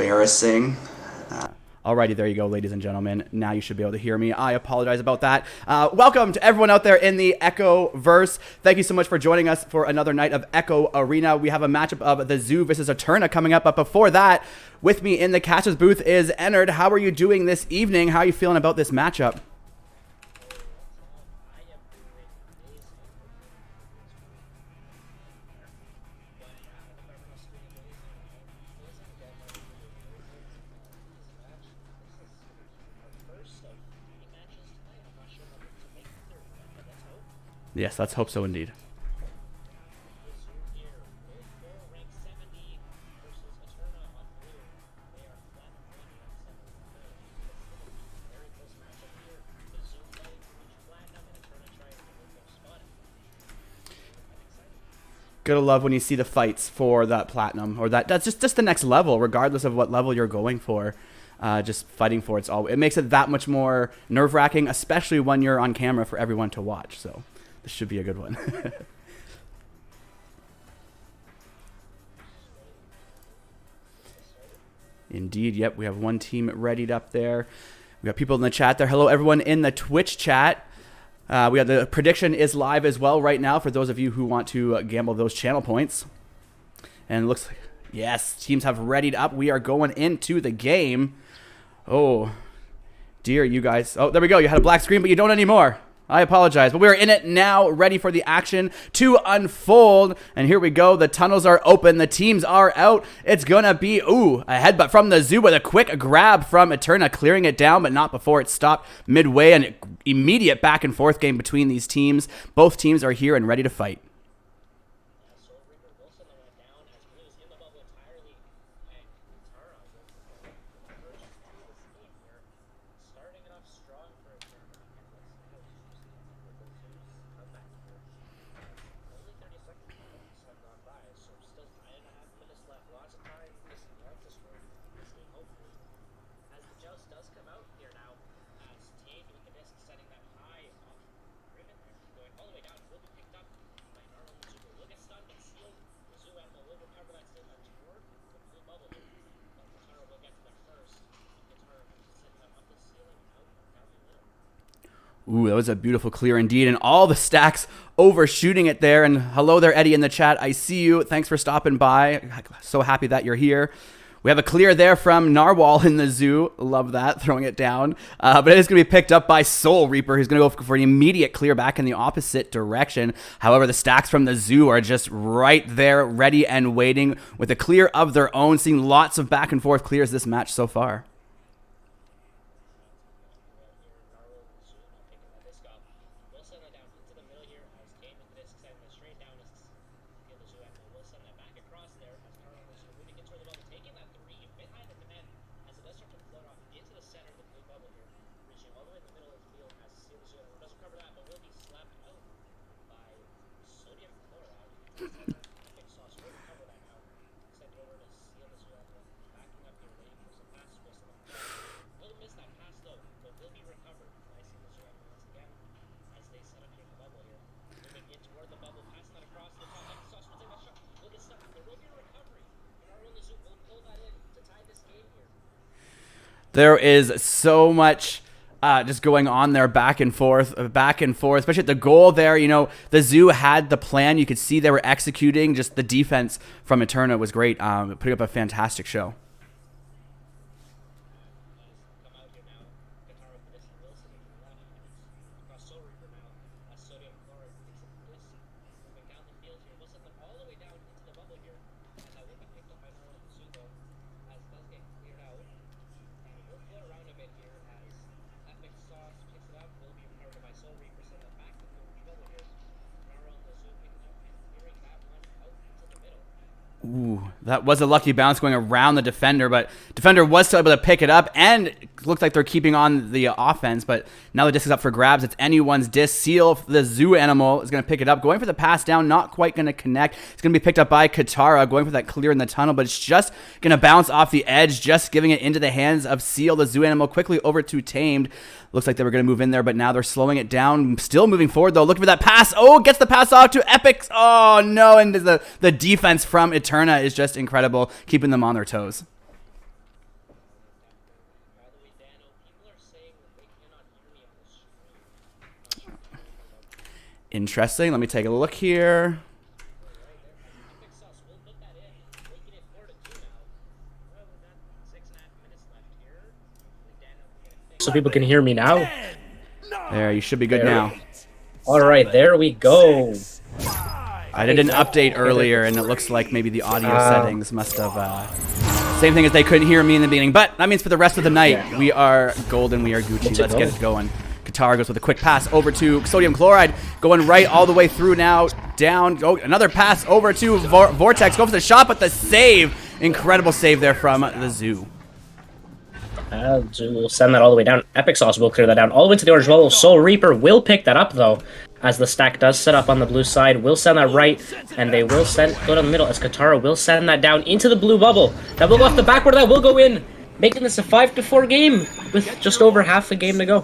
embarrassing. Alrighty, there you go, ladies and gentlemen. Now you should be able to hear me. I apologize about that. Welcome to everyone out there in the Echo verse. Thank you so much for joining us for another night of Echo Arena. We have a matchup of the Zoo versus Eterna coming up, but before that, with me in the catcher's booth is Ennard. How are you doing this evening? How are you feeling about this matchup? Yes, let's hope so indeed. Gotta love when you see the fights for that platinum, or that's just the next level, regardless of what level you're going for. Just fighting for it makes it that much more nerve-wracking, especially when you're on camera for everyone to watch. So this should be a good one. Indeed, yep, we have one team readied up there. We got people in the chat there. Hello, everyone in the Twitch chat. We got the prediction is live as well right now for those of you who want to gamble those channel points. And it looks like, yes, teams have readied up. We are going into the game. Oh, dear, you guys. Oh, there we go. You had a black screen, but you don't anymore. I apologize, but we're in it now, ready for the action to unfold. And here we go. The tunnels are open. The teams are out. It's going to be, a headbutt from the Zoo with a quick grab from Eterna, clearing it down, but not before it stopped midway. An immediate back and forth game between these teams. Both teams are here and ready to fight. Ooh, that was a beautiful clear indeed. And all the stacks overshooting it there. And hello there, Eddie, in the chat. I see you. Thanks for stopping by. So happy that you're here. We have a clear there from Narwhal in the Zoo. Love that, throwing it down. But it is going to be picked up by Soul Reaper, who's going to go for an immediate clear back in the opposite direction. However, the stacks from the Zoo are just right there, ready and waiting with a clear of their own. Seeing lots of back and forth clears this match so far. There is so much just going on there, back and forth, especially at the goal there. You know, the Zoo had the plan. You could see they were executing. Just the defense from Eterna was great, putting up a fantastic show. Ooh, that was a lucky bounce going around the defender, but defender was still able to pick it up, and it looks like they're keeping on the offense, but now the disc is up for grabs. It's anyone's disc. Seal, the Zoo animal, is going to pick it up, going for the pass down, not quite going to connect. It's going to be picked up by Katara, going for that clear in the tunnel, but it's just going to bounce off the edge, just giving it into the hands of Seal, the Zoo animal, quickly over to Tamed. Looks like they were going to move in there, but now they're slowing it down. Still moving forward, though. Looking for that pass. Oh, gets the pass off to Epic. Oh, no. And the defense from Eterna is just incredible, keeping them on their toes. Interesting. Let me take a look here. So people can hear me now. There, you should be good now. All right, there we go. I did an update earlier, and it looks like maybe the audio settings must have... same thing as they couldn't hear me in the beginning. But that means for the rest of the night, we are golden, we are Gucci. Let's get it going. Qatar goes with a quick pass over to sodium chloride, going right all the way through now, down. Oh, another pass over to Vortex. Go for the shot, but the save. Incredible save there from the Zoo. Zoo will send that all the way down. Epic Sauce will clear that down all the way to the orange bubble. Soul Reaper will pick that up, though, as the stack does set up on the blue side. Will send that right, and they will go down the middle, as Katara will send that down into the blue bubble. That will go off the backward, that will go in, making this a 5-4 game with just over half a game to go,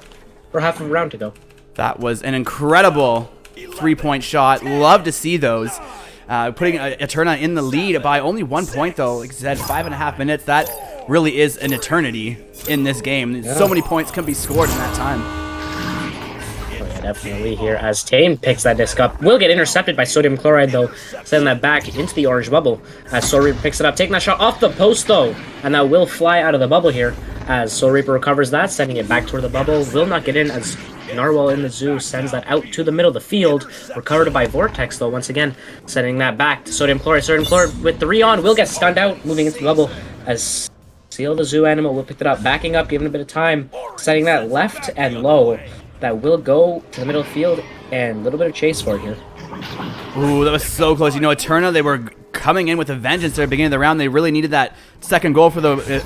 or half of a round to go. That was an incredible three-point shot. Love to see those. Putting Eterna in the lead by only 1 point, though. Like I said, 5.5 minutes. That really is an eternity in this game. Yeah. So many points can be scored in that time. Oh, yeah, definitely here as Tame picks that disc up. Will get intercepted by sodium chloride, though, sending that back into the orange bubble as Soul Reaper picks it up, taking that shot off the post, though, and that will fly out of the bubble here as Soul Reaper recovers that, sending it back toward the bubble. Will not get in as Narwhal in the Zoo sends that out to the middle of the field. Recovered by Vortex, though, once again, sending that back to Sodium Chloride. Sodium Chloride with 3 on will get stunned out, moving into the bubble as Seal the Zoo animal will pick it up, backing up, giving a bit of time, setting that left and low. That will go to the middle of the field, and a little bit of chase for it here. Ooh, that was so close. You know, Eterna, they were coming in with a vengeance at the beginning of the round. They really needed that second goal for the...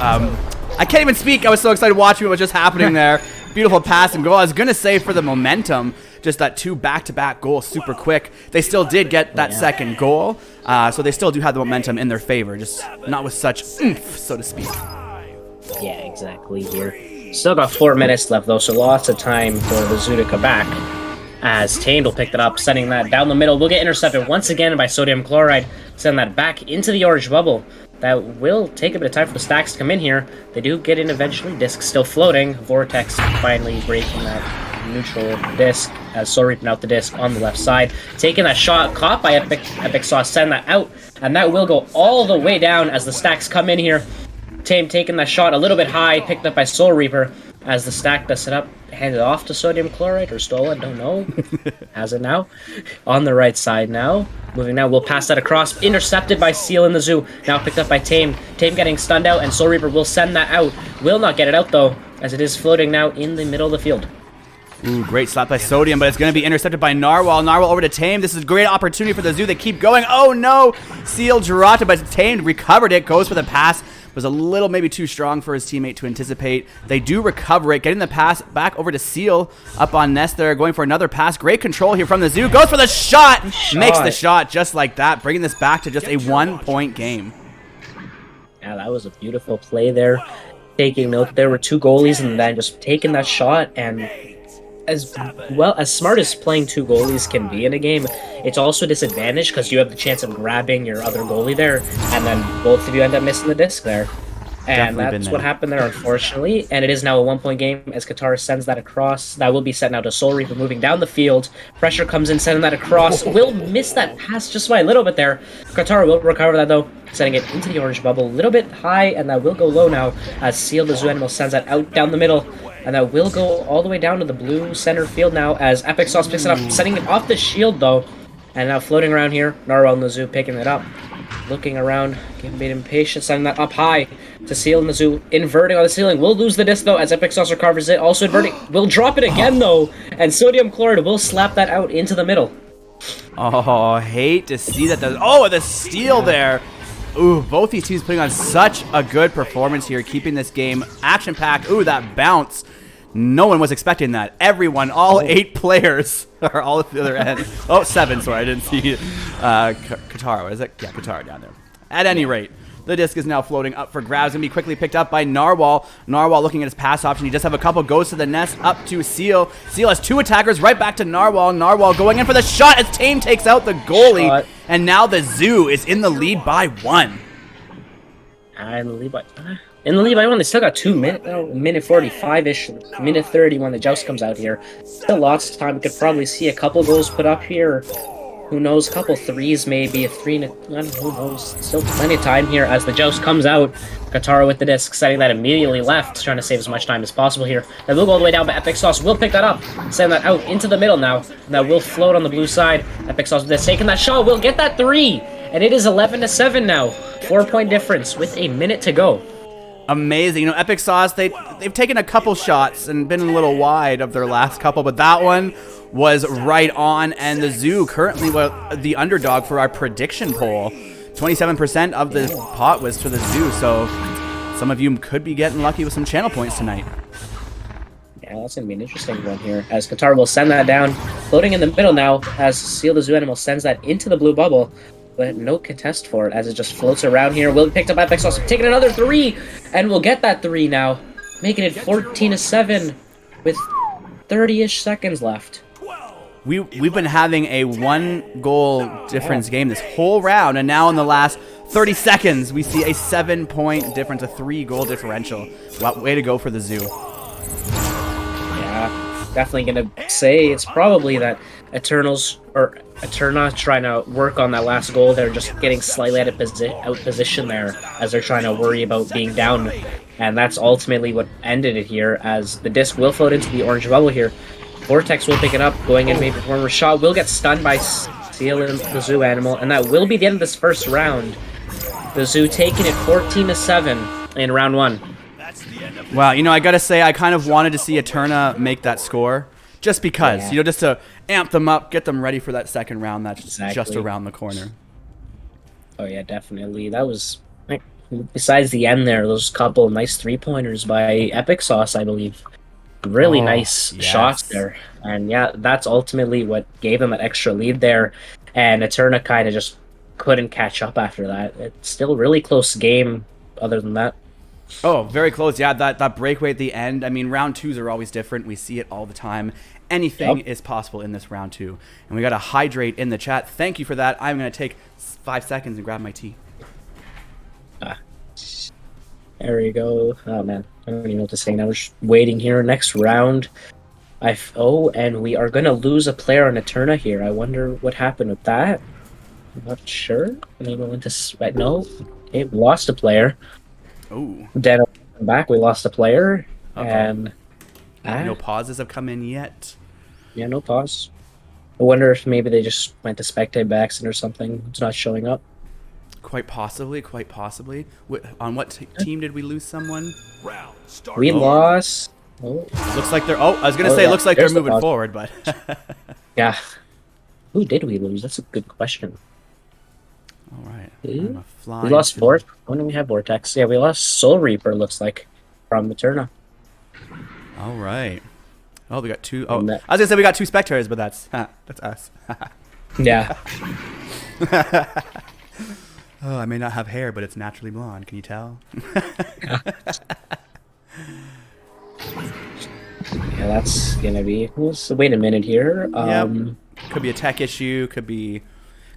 I can't even speak. I was so excited watching what was just happening there. Beautiful pass and goal. I was going to say for the momentum, just that 2 back-to-back goals super quick. They still did get that second goal, so they still do have the momentum in their favor, just not with such oomph, so to speak. Yeah, exactly here. Still got 4 minutes left, though, so lots of time for the Zoo to come back. As Tamed will pick that up, sending that down the middle. Will get intercepted once again by Sodium Chloride. Send that back into the orange bubble. That will take a bit of time for the stacks to come in here. They do get in eventually. Disc still floating. Vortex finally breaking that neutral disc as Soul Reaping out the disc on the left side. Taking that shot, caught by Epic Sauce, send that out. And that will go all the way down as the stacks come in here. Tame taking that shot a little bit high, picked up by Soul Reaper as the stack does set up. Handed off to Sodium Chloride or stolen, don't know. Has it now. On the right side now. Moving now, we'll pass that across. Intercepted by Seal in the Zoo. Now picked up by Tame. Tame getting stunned out, and Soul Reaper will send that out. Will not get it out, though, as it is floating now in the middle of the field. Ooh, great slap by Sodium, but it's going to be intercepted by Narwhal. Narwhal over to Tame. This is a great opportunity for the Zoo. They keep going. Oh, no. Seal dropped it, but Tame recovered it. Goes for the pass. Was a little maybe too strong for his teammate to anticipate. They do recover it, getting the pass back over to Seal up on Nest there, going for another pass. Great control here from the Zoo. Goes for the shot. Makes the shot just like that, bringing this back to just a 1-point game. Yeah, that was a beautiful play there. Taking note, there were 2 goalies, and then just taking that shot, and as well as smart as playing 2 goalies can be in a game, it's also a disadvantage because you have the chance of grabbing your other goalie there, and then both of you end up missing the disc there. And that's what happened there, unfortunately. And it is now a 1-point game as Qatar sends that across. That will be sent now to Soul Reaper, moving down the field. Pressure comes in, sending that across. Will miss that pass just by a little bit there. Qatar will recover that, though, sending it into the orange bubble. A little bit high, and that will go low now as Seal the Zoo Animal sends that out down the middle. And that will go all the way down to the blue center field now as Epic Sauce picks it up, sending it off the shield, though. And now floating around here, Narwhal in the Zoo picking it up. Looking around, getting a bit impatient, sending that up high to Seal in the Zoo. Inverting on the ceiling. Will lose the disc, though, as Epic Sauce recovers it. Also inverting. Will drop it again, though. And Sodium Chloride will slap that out into the middle. Oh, hate to see that. Oh, the steal there. Ooh, both these teams putting on such a good performance here, keeping this game action-packed. Ooh, that bounce. No one was expecting that. Everyone, all 8 players are all at the other end. Oh, 7, sorry, I didn't see Qatar. What is it? Yeah, Qatar down there. At any rate, the disc is now floating up for grabs. Going to be quickly picked up by Narwhal. Narwhal looking at his pass option. He does have a couple. Goes to the nest, up to Seal. Seal has 2 attackers, right back to Narwhal. Narwhal going in for the shot as Tame takes out the goalie. And now the Zoo is in the lead by 1. And the lead by... in the lead by one. They still got 2 minutes, minute 45-ish, minute 30 when the joust comes out here. Still lots of time. We could probably see a couple goals put up here. Who knows? A couple threes, maybe a three. Who knows? Still plenty of time here as the joust comes out. Katara with the disc, setting that immediately left, trying to save as much time as possible here. That will go all the way down, but Epic Sauce will pick that up, send that out into the middle now. And that will float on the blue side. Epic Sauce with this, taking that shot, will get that three, and it is 11-7 now. 4-point difference with a minute to go. Amazing. You know, Epic Sauce, they've taken a couple shots and been a little wide of their last couple, but that one was right on. And the Zoo currently the underdog for our prediction poll. 27% of the pot was to the Zoo, so some of you could be getting lucky with some channel points tonight. Yeah, that's going to be an interesting one here, as Qatar will send that down, floating in the middle now, as Seal the Zoo Animal sends that into the blue bubble, but no contest for it, as it just floats around here. Will be picked up by Epic Sauce, taking another three, and we'll get that three now, making it 14-7 with 30-ish seconds left. We've been having a 1-goal difference game this whole round, and now in the last 30 seconds, we see a 7-point difference, a 3-goal differential. Way to go for the Zoo. Yeah, definitely gonna say it's probably that Eterna trying to work on that last goal. They're just getting slightly out of position there, as they're trying to worry about being down, and that's ultimately what ended it here, as the disc will float into the orange bubble here. Vortex will pick it up, going in maybe for a shot, will get stunned by Seal and the Zoo Animal, and that will be the end of this first round. The Zoo taking it 14-7 in round one. Wow, you know, I gotta say, I kind of wanted to see Eterna make that score, just because, yeah. you know, just to amp them up, get them ready for that second round that's Exactly. just around the corner. Oh yeah, definitely. That was, like, besides the end there, those couple nice three-pointers by Epic Sauce, I believe. Really nice shots there. And yeah, that's ultimately what gave them an extra lead there. And Eterna kind of just couldn't catch up after that. It's still a really close game other than that. Oh, very close. Yeah, that breakaway at the end. I mean, round twos are always different. We see it all the time. Anything is possible in this round two. And we got to hydrate in the chat. Thank you for that. I'm going to take 5 seconds and grab my tea. There we go. Oh man, I don't even know what to say now. We're just waiting here. Next round. And we are going to lose a player on Eterna here. I wonder what happened with that. I'm not sure. Maybe we went to... No. Okay, we lost a player. Oh. Dano back. We lost a player. Uh-oh. And... no pauses have come in yet. Yeah, no pause. I wonder if maybe they just went to spectate by accident or something. It's not showing up. Quite possibly, quite possibly. On what team did we lose someone? We lost... Oh. Looks like they're... Oh, I was going to say, yeah. looks like There's they're moving forward, but... Yeah. Who did we lose? That's a good question. All right. We lost Vortex. When did we have Vortex? Yeah, we lost Soul Reaper, looks like, from Eterna. All right. Oh, we got two... Oh, I And was going to say we got two spectators, but that's us. Yeah. Oh, I may not have hair, but it's naturally blonde. Can you tell? Yeah, that's gonna be... So wait a minute here. Yep. Could be a tech issue. Could be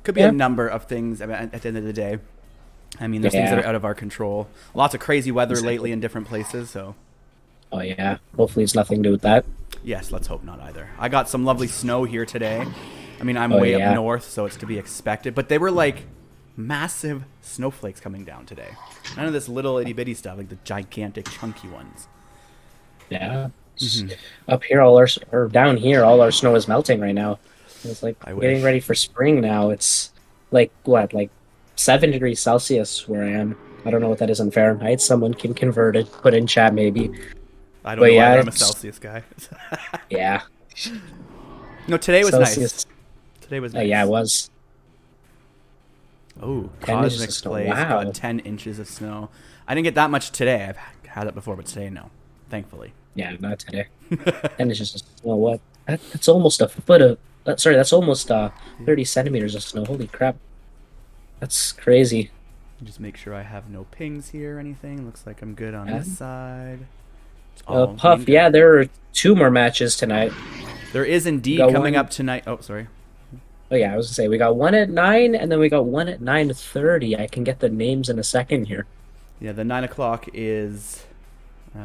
a number of things at the end of the day. I mean, there's things that are out of our control. Lots of crazy weather lately in different places, so... Oh, yeah. Hopefully it's nothing to do with that. Yes, let's hope not either. I got some lovely snow here today. I mean, I'm way up north, so it's to be expected. But they were like massive snowflakes coming down today. None of this little itty-bitty stuff, like the gigantic, chunky ones. Yeah. Up here, or down here, all our snow is melting right now. It's like getting ready for spring now. It's like, what, like 7 degrees Celsius where I am. I don't know what that is in Fahrenheit. Someone can convert it, put in chat maybe. I don't know either. I'm a Celsius guy. Yeah. No, today was Celsius. nice. Today was nice. Yeah, it was. Oh, 10 inches Cosmic of snow. Blaze Wow. got 10 inches of snow. I didn't get that much today. I've had it before, but today, no. Thankfully. Yeah, not today. And it's just, well, what? That's almost a foot of... sorry, that's almost 30 centimeters of snow. Holy crap. That's crazy. Just make sure I have no pings here or anything. Looks like I'm good on this side. Puff, yeah, there are 2 more matches tonight. There is indeed coming up tonight. Oh, sorry. Oh, yeah, I was going to say, we got one at 9, and then we got one at 9:30. I can get the names in a second here. Yeah, the 9 o'clock is. Oh,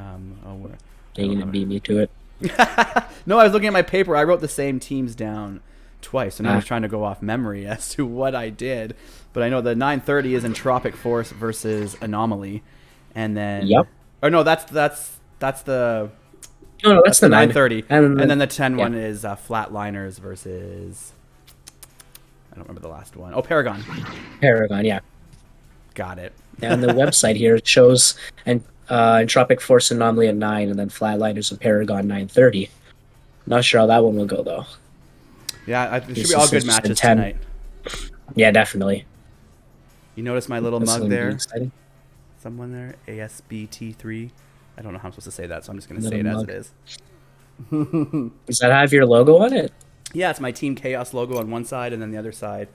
where? Are you gonna beat me to it? No, I was looking at my paper. I wrote the same teams down twice, and I was Ah. trying to go off memory as to what I did. But I know the 9:30 is Entropic Force versus Anomaly, and then. Yep. Or no, that's the. Oh no, That's that's the the 9:30, And and then the 10 yeah. one is Flatliners versus. I don't remember the last one. Oh, Paragon. Paragon, yeah. Got it. And the website here shows Entropic Force Anomaly at 9, and then Flatliners and Paragon 9:30. Not sure how that one will go though. Yeah, it should This be all is good just matches 10. tonight. Yeah, definitely. You notice my little That's mug gonna be there? exciting. Someone there? ASBT3. I don't know how I'm supposed to say that, so I'm just going to Little say it as mug. it is. Does that have your logo on it? Yeah, it's my Team Chaos logo on one side, and then the other side,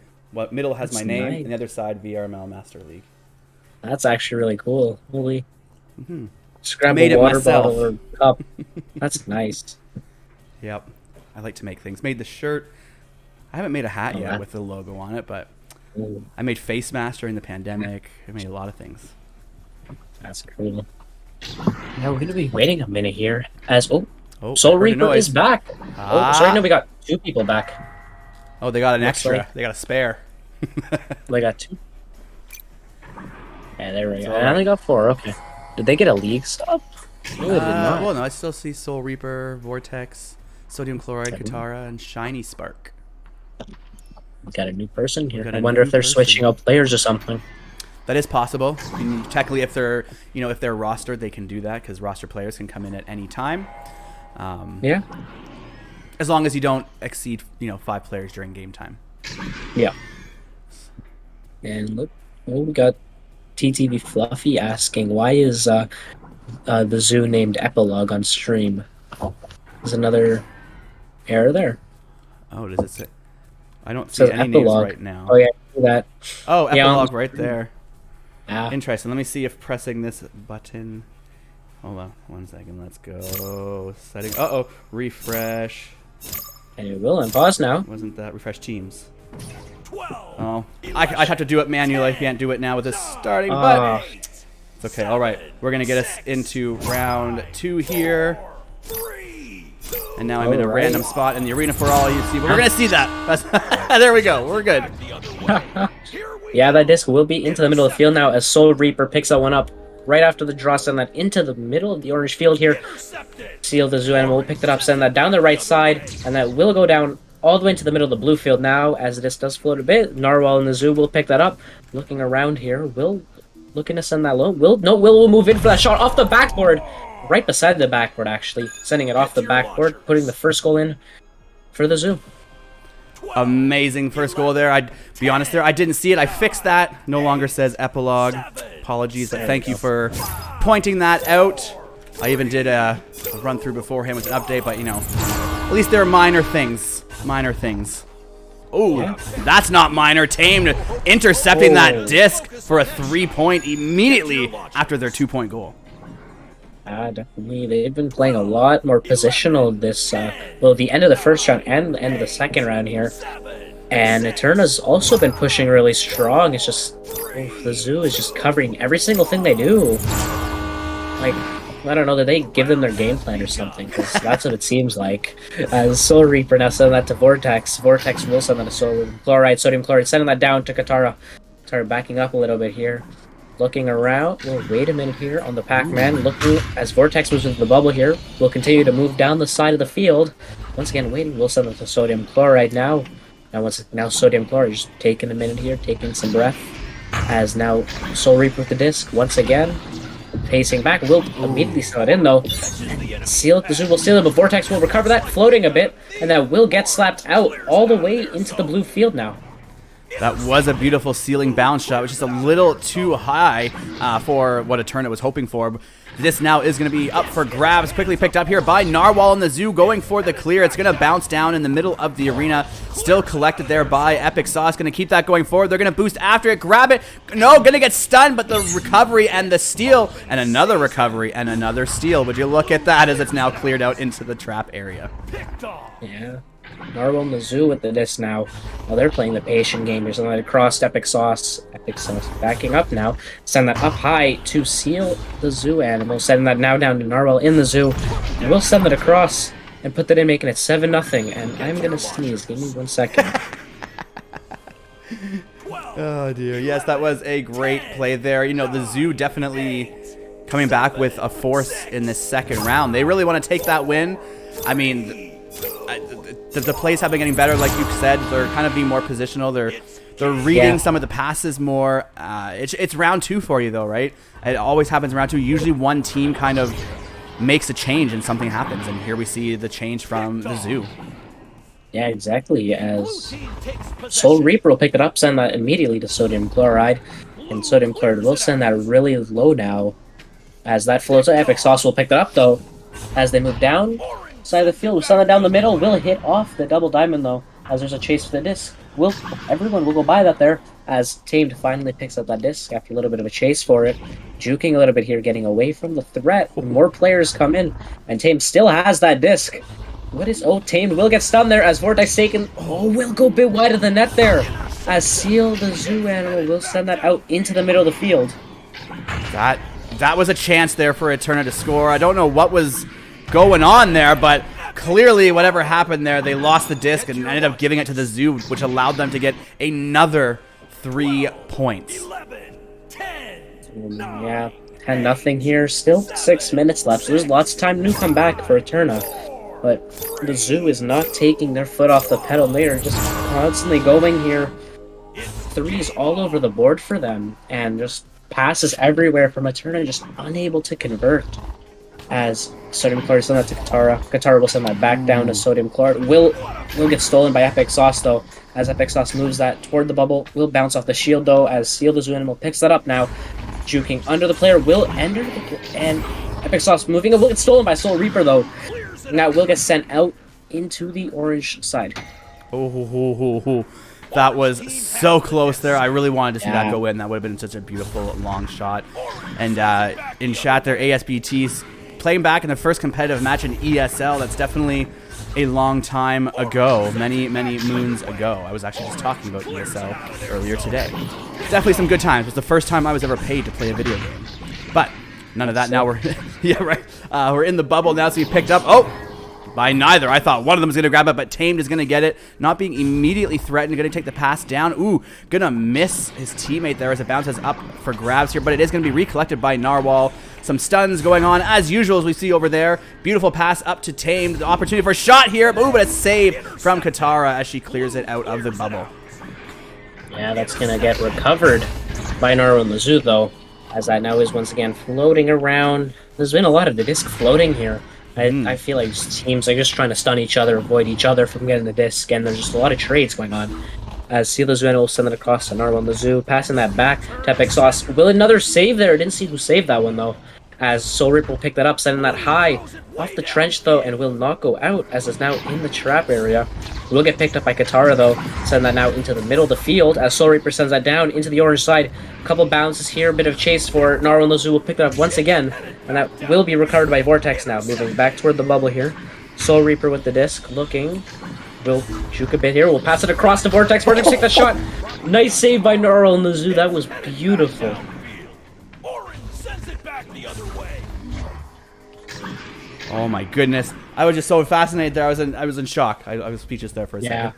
middle has That's my name, nice. and the other side VRML Master League. That's actually really cool. Holy. Mm-hmm. Just grab Made a it water myself. bottle or cup. That's nice. Yep. I like to make things. Made the shirt. I haven't made a hat Oh, yet wow. with the logo on it, but Ooh, I made face masks during the pandemic. I made a lot of things. that's cool. Now we're gonna be waiting a minute here as Oh, Soul I heard a Reaper noise. is back. Oh, sorry, no, we got 2 people back. Oh, they got an Looks extra. like- They got a spare. They got 2. Yeah, there we go. all I right. only got 4. Okay. Did they get a league sub? No, they did not. Well, no, I still see Soul Reaper, Vortex, Sodium Chloride, Okay. Katara, and Shiny Spark. We got a new person here. got I a wonder new if they're person. switching up players or something. That is possible. And technically, if they're rostered, they can do that because roster players can come in at any time. Yeah. As long as you don't exceed 5 players during game time. Yeah. And look, we got TTV Fluffy asking, why is the zoo named Epilogue on stream? There's another error there. Oh, does it say? I don't It see says any Epilogue. names right now. Oh yeah, I see that. Oh, Yeah, Epilogue right there. Ah, Interesting. Let me see if pressing this button. Hold on 1 second. Let's go. Setting. Uh-oh. Refresh. and it will unpause now. Wasn't that refresh teams? Oh, I'd have to do it manually. I can't do it now with this starting, but Ah, it's okay. All right, we're gonna get us into round 2 here, and now I'm in a All right. random spot in the arena for all you see. But we're gonna see that. There we go. We're good. yeah, that disc will be into the middle of the field now as Soul Reaper picks that one up right after the draw. Send that into the middle of the orange field here. Seal the zoo animal will pick that up, send that down the right side, and that will go down all the way into the middle of the blue field now as this does float a bit. Narwhal in the zoo will pick that up. Looking around here, Will looking to send that low. Will will move in for that shot off the backboard. Right beside the backboard, actually. Sending it off the backboard, putting the first goal in for the zoo. Amazing first goal there. I'd be honest there. I didn't see it. I fixed that. No longer says epilogue. Apologies, but thank you for pointing that out. I even did a run through beforehand with an update, but at least there are minor things. Minor things. Oh, that's not minor. Tamed, intercepting that disc for a 3-point immediately after their 2-point goal. Definitely. They've been playing a lot more positional this, the end of the first round and the end of the second round here. And Eterna's also been pushing really strong. It's just, the zoo is just covering every single thing they do. Like, I don't know, did they give them their game plan or something? Because that's what it seems like. As Soul Reaper now sending that to Vortex. Vortex will send that to Sodium Chloride, sending that down to Katara. Katara backing up a little bit here. Looking around. Well, wait a minute here on the Pac-Man. Looking as Vortex moves into the bubble here. Will continue to move down the side of the field. Once again, waiting. We'll send it to Sodium Chloride now. Now Sodium Chloride just taking a minute here, taking some breath. As now Soul Reaper with the disc once again. Pacing back. Will immediately sell it in though. Seal it. The zoo will seal it, but Vortex will recover that, floating a bit, and that will get slapped out all the way into the blue field now. That was a beautiful ceiling bounce shot, which is a little too high for what Eterna was hoping for. This now is going to be up for grabs. Quickly picked up here by Narwhal in the zoo, going for the clear. It's going to bounce down in the middle of the arena. Still collected there by Epic Sauce. Going to keep that going forward. They're going to boost after it. Grab it. No, going to get stunned, but the recovery and the steal, and another recovery and another steal. Would you look at that as it's now cleared out into the trap area. Yeah. Narwhal and the Zoo with the disc now. Well, they're playing the patient game. Here's another across Epic Sauce. Epic Sauce backing up now. Send that up high to seal the Zoo animal. Send that now down to Narwhal in the Zoo. And we'll send it across and put that in, making it 7-0. And I'm going to sneeze. Give me 1 second. Oh, dear. Yes, that was a great play there. You know, the Zoo definitely coming back with a force in this second round. They really want to take that win. I mean, the plays have been getting better, like you said. They're kind of being more positional. They're reading some of the passes more. It's round 2 for you, though, right? It always happens in round 2. Usually one team kind of makes a change and something happens. And here we see the change from the Zoo. Yeah, exactly. As Soul Reaper will pick it up, send that immediately to Sodium Chloride. And Sodium Chloride will send that really low now. As that floats, Epic Sauce will pick that up, though. As they move down side of the field, we'll send it down the middle. Will hit off the double diamond, though, as there's a chase for the disc. Everyone will go by that there, as Tamed finally picks up that disc after a little bit of a chase for it. Juking a little bit here, getting away from the threat. More players come in, and Tamed still has that disc. What is... Oh, Tamed will get stunned there as Vortex taken... Oh, will go a bit wide of the net there. As Seal, the Zoo animal, will send that out into the middle of the field. That was a chance there for Eterna to score. I don't know what was going on there, but clearly whatever happened there, they lost the disc and ended up giving it to the Zoo, which allowed them to get another 3 points. Yeah, 10-0 here. Still 6 minutes left, so there's lots of time to come back for Eterna. But the Zoo is not taking their foot off the pedal. They are just constantly going here. Threes all over the board for them, and just passes everywhere from Eterna, just unable to convert. As Sodium Chloride send that to Katara. Katara will send that back down to Sodium Chloride. Will get stolen by Epic Sauce, though, as Epic Sauce moves that toward the bubble. Will bounce off the shield, though, as Seal the Zoo Animal picks that up now. Juking under the player. Will enter the... And Epic Sauce moving. It will get stolen by Soul Reaper, though. Now will get sent out into the orange side. That was so close there. I really wanted to see that go in. That would have been such a beautiful long shot. And in chat there, ASBT's playing back in the first competitive match in ESL. That's definitely a long time ago, many moons ago. I was actually just talking about ESL earlier today. Definitely some good times. It was the first time I was ever paid to play a video game. But none of that. Now we're yeah, right. We're in the bubble now, so he picked up. Oh, by neither. I thought one of them was going to grab it, but Tamed is going to get it. Not being immediately threatened. Going to take the pass down. Ooh, going to miss his teammate there as it bounces up for grabs here, but it is going to be recollected by Narwhal. Some stuns going on as usual as we see over there. Beautiful pass up to Tamed. The opportunity for a shot here. Ooh, but a save from Katara as she clears it out of the bubble. Yeah, that's going to get recovered by Narwhal and the Zoo, though, as that now is once again floating around. There's been a lot of the disc floating here. I feel like teams are just trying to stun each other, avoid each other from getting the disc, and there's just a lot of trades going on. As Seal the Zoo will send it across to Narwhal and the Zoo, passing that back to Epic Sauce. Will another save there? I didn't see who saved that one, though. As Soul Rip will pick that up, sending that high off the trench, though, and will not go out, as it's now in the trap area. Will get picked up by Katara, though. Send that now into the middle of the field, as Soul Reaper sends that down into the orange side. Couple bounces here, a bit of chase for Narwhal and the Zoo will pick that up once again, and that will be recovered by Vortex now, moving back toward the bubble here. Soul Reaper with the disc, looking. Will juke a bit here, we'll pass it across to Vortex. Vortex take that shot. Nice save by Narwhal and the Zoo, that was beautiful. Oh my goodness! I was just so fascinated there. I was in shock. I was speechless there for a second.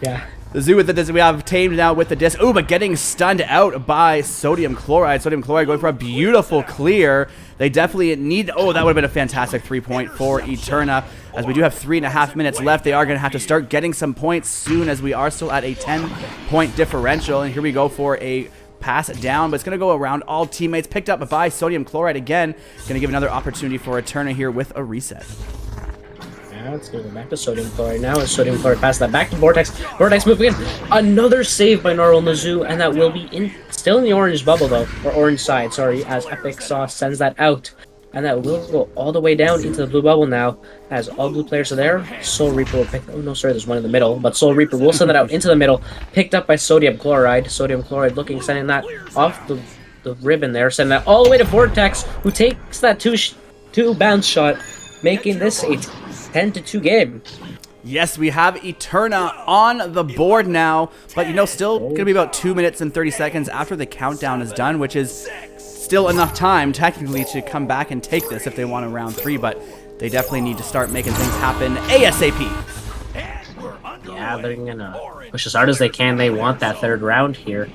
Yeah. The Zoo with the disc. We have Tamed now with the disc. Ooh, but getting stunned out by Sodium Chloride. Sodium Chloride going for a beautiful clear. They definitely need... Oh, that would have been a fantastic 3-point for Eterna. As we do have 3.5 minutes left, they are going to have to start getting some points soon, as we are still at a 10-point differential. And here we go for a pass down, but it's going to go around all teammates. Picked up by Sodium Chloride again. Going to give another opportunity for Eterna here with a reset. Let's go back to Sodium Chloride now, as Sodium Chloride passes that back to Vortex. Vortex moving in. Another save by Narwhal and the Zoo, and that will be still in the orange bubble, though. Or orange side, sorry, as Epic Sauce sends that out. And that will go all the way down into the blue bubble now, as all blue players are there. Soul Reaper will pick... Oh, no, sorry, there's one in the middle. But Soul Reaper will send that out into the middle, picked up by Sodium Chloride. Sodium Chloride looking, sending that off the ribbon there, sending that all the way to Vortex, who takes that two bounce shot, making this a 10-2 game. Yes, we have Eterna on the board now, but still going to be about 2 minutes and 30 seconds after the countdown is done, which is still enough time technically to come back and take this if they want a round 3, but they definitely need to start making things happen ASAP. Yeah, they're gonna push as hard as they can. They want that third round here.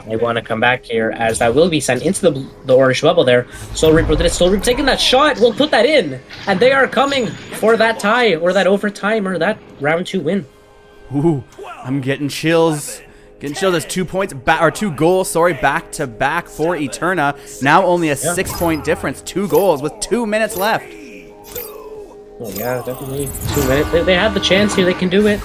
They want to come back here, as that will be sent into the orange bubble there. Soul Reaper did it. Soul Reaper taking that shot. Will put that in, and they are coming for that tie or that overtime or that round 2 win. Ooh, I'm getting chills. Getting chills. There's 2 points back, or 2 goals. Sorry, back to back for Eterna. Now only a 6-point difference. 2 goals with 2 minutes left. Oh yeah, definitely 2 minutes. They have the chance here. They can do it.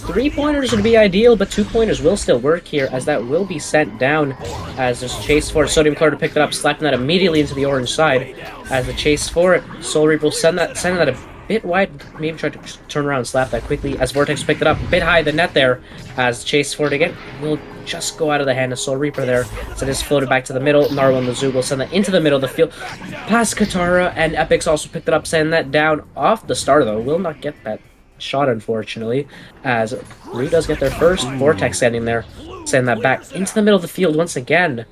3-pointers would be ideal, but 2-pointers will still work here, as that will be sent down as there's chase for it. Sodium Chloride to pick that up, slapping that immediately into the orange side as the chase for it. Soul Reaper will send that a bit wide, maybe try to turn around and slap that quickly as Vortex picked it up a bit high the net there as chase for it again. Will just go out of the hand of Soul Reaper there. So this floated back to the middle. Narwhal and the Zoo will send that into the middle of the field. Past Katara, and Epic's also picked it up, sending that down off the star though. Will not get that shot, unfortunately, as Ree does get their first. Vortex sending there, sending that back into the middle of the field once again.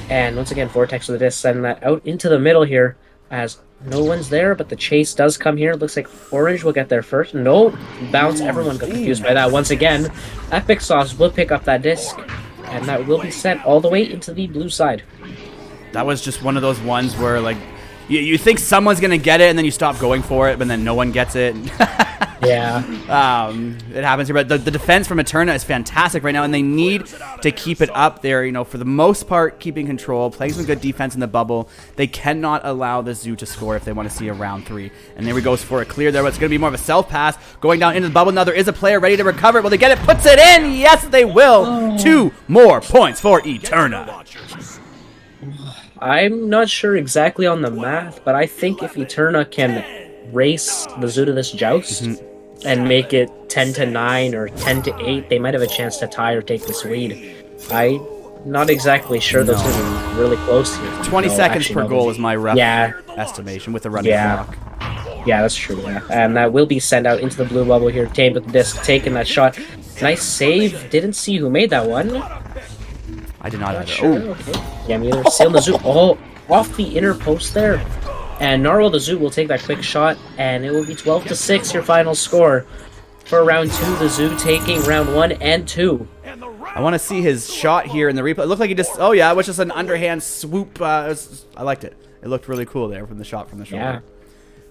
And once again, Vortex with this, sending that out into the middle here, as no one's there, but the chase does come here. Looks like Orange will get there first. No, bounce. Everyone got confused by that once again. Epic Sauce will pick up that disc, and that will be sent all the way into the blue side. That was just one of those ones where, like, you think someone's going to get it, and then you stop going for it, but then no one gets it. Yeah. It happens here. But the defense from Eterna is fantastic right now, and they need to keep it up there, for the most part, keeping control, playing some good defense in the bubble. They cannot allow the Zoo to score if they want to see a round 3. And there he goes for a clear there, but it's going to be more of a self-pass going down into the bubble. Now there is a player ready to recover. Will they get it? Puts it in! Yes, they will! Oh. 2 more points for Eterna. I'm not sure exactly on the math, but I think if Eterna can race the Zoo to this joust and make it 10-9 or 10-8, they might have a chance to tie or take this lead. I'm not exactly sure. Those going to be really close here. 20 seconds per goal is my rough estimation with the running clock. Yeah, that's true. Yeah. And that will be sent out into the blue bubble here. Tamed with the disc, taking that shot. Nice save. Didn't see who made that one. I did not either. Sure. Okay. Yeah, me either. Sail the Zoo. Oh, off the inner post there. And Narwhal the Zoo will take that quick shot, and it will be 12-6, your final score. For round 2, the Zoo taking round 1 and 2. I want to see his shot here in the replay. It looked like he just, oh yeah, it was just an underhand swoop. I liked it. It looked really cool there from the shot from the shoulder. Yeah.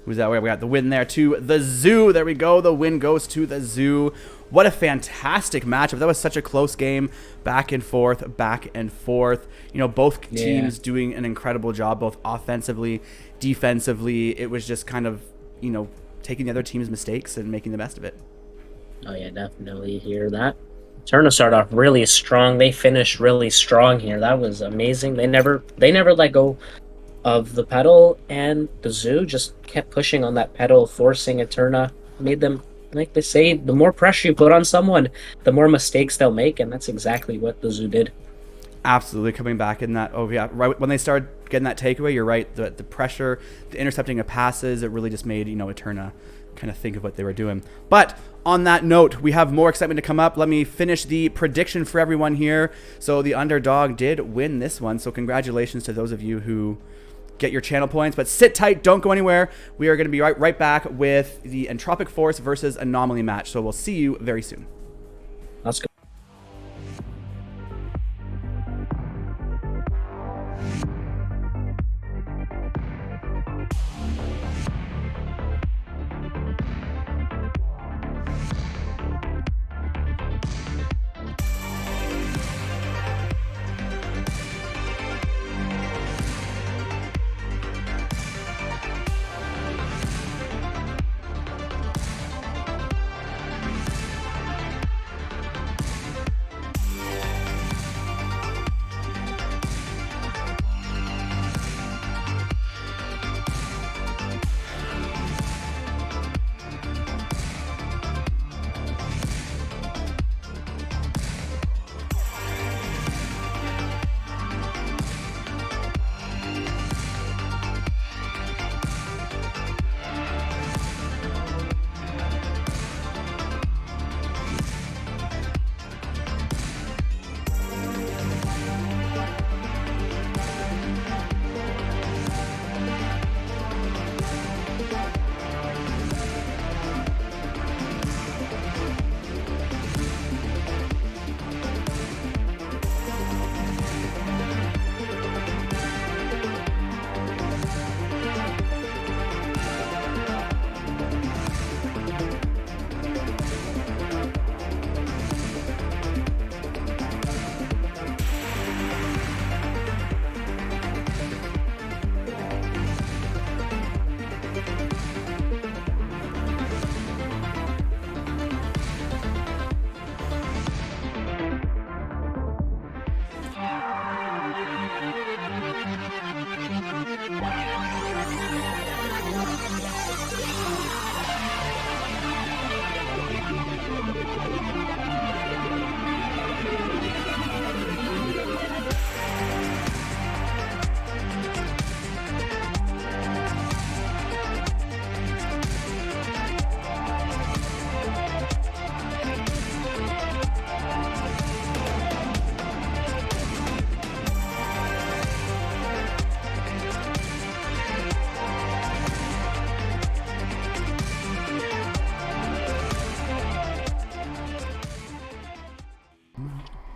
Who's that? We got the win there to the Zoo. There we go. The win goes to the Zoo. What a fantastic matchup. That was such a close game. Back and forth, back and forth. Both teams doing an incredible job, both offensively, defensively. It was just kind of, taking the other team's mistakes and making the best of it. Oh, yeah, definitely hear that. Eterna started off really strong. They finished really strong here. That was amazing. They never let go of the pedal, and the Zoo just kept pushing on that pedal, forcing Eterna. Made them, like they say, the more pressure you put on someone, the more mistakes they'll make, and that's exactly what the Zoo did. Absolutely, coming back in that. Oh yeah, right when they started getting that takeaway, you're right. The pressure, the intercepting of passes, it really just made Eterna kind of think of what they were doing. But on that note, we have more excitement to come up. Let me finish the prediction for everyone here. So the underdog did win this one. So congratulations to those of you who get your channel points, but sit tight, don't go anywhere. We are going to be right back with the Entropic Force versus Anomaly match. So we'll see you very soon. Let's go.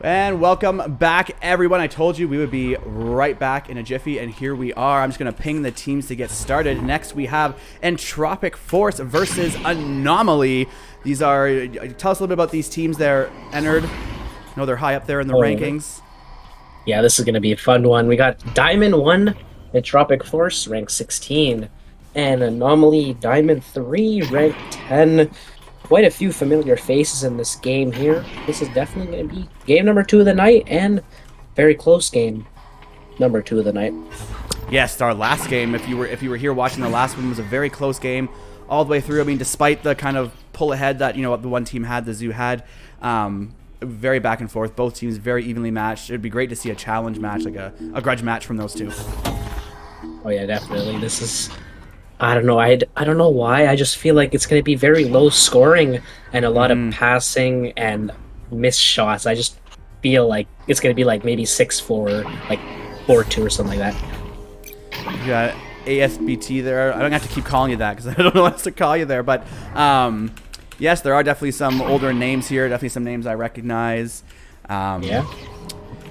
And welcome back, everyone. I told you we would be right back in a jiffy, and here we are. I'm just going to ping the teams to get started. Next, we have Entropic Force versus Anomaly. These are, tell us a little bit about these teams that entered. I know they're high up there in the rankings. Yeah, this is going to be a fun one. We got Diamond 1, Entropic Force, rank 16, and Anomaly Diamond 3, rank 10. Quite a few familiar faces in this game here. This is definitely going to be game number 2 of the night, and very close game number 2 of the night. Yes, our last game, if you were here watching the last one, was a very close game all the way through. I mean, despite the kind of pull ahead that, you know, the one team had, the Zoo had, very back and forth. Both teams very evenly matched. It'd be great to see a challenge match, like a grudge match from those two. Oh yeah, definitely. This is, I don't know. I don't know why. I just feel like it's going to be very low scoring and a lot of passing and missed shots. I just feel like it's going to be like maybe 6-4, like 4-2 or something like that. You got ASBT there. I don't have to keep calling you that because I don't know what else to call you there. But yes, there are definitely some older names here. Definitely some names I recognize. Yeah.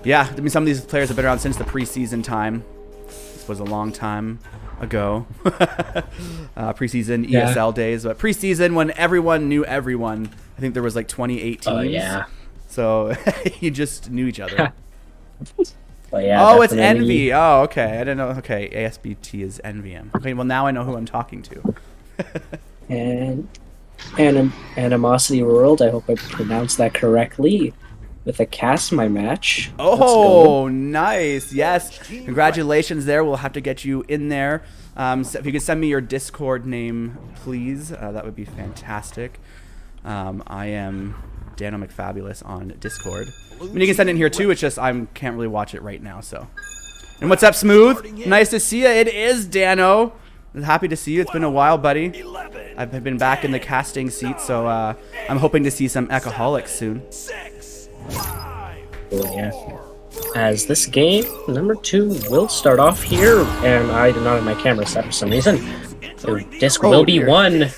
Yeah, I mean, some of these players have been around since the preseason time. This was a long time ago. Preseason ESL days. But preseason, when everyone knew everyone, I think there was like 28 teams. Oh, yeah. So you just knew each other. But yeah, oh, definitely. it's Envy. Oh, okay. I didn't know. Okay, ASBT is NVM. Okay, well, now I know who I'm talking to. And Animosity World, I hope I pronounced that correctly, with a cast my match. Oh, nice. Yes. Congratulations there. We'll have to get you in there. So if you could send me your Discord name, please, that would be fantastic. I am Dano McFabulous on Discord. I mean, you can send it in here too. It's just I can't really watch it right now. So. And what's up, Smooth? Nice to see you. It is Dano. Happy to see you. It's been a while, buddy. I've been back in the casting seat, so I'm hoping to see some Alcoholics soon. Oh, yeah. As this game, number 2, will start off here, and I do not have my camera set for some reason. So disc will be won.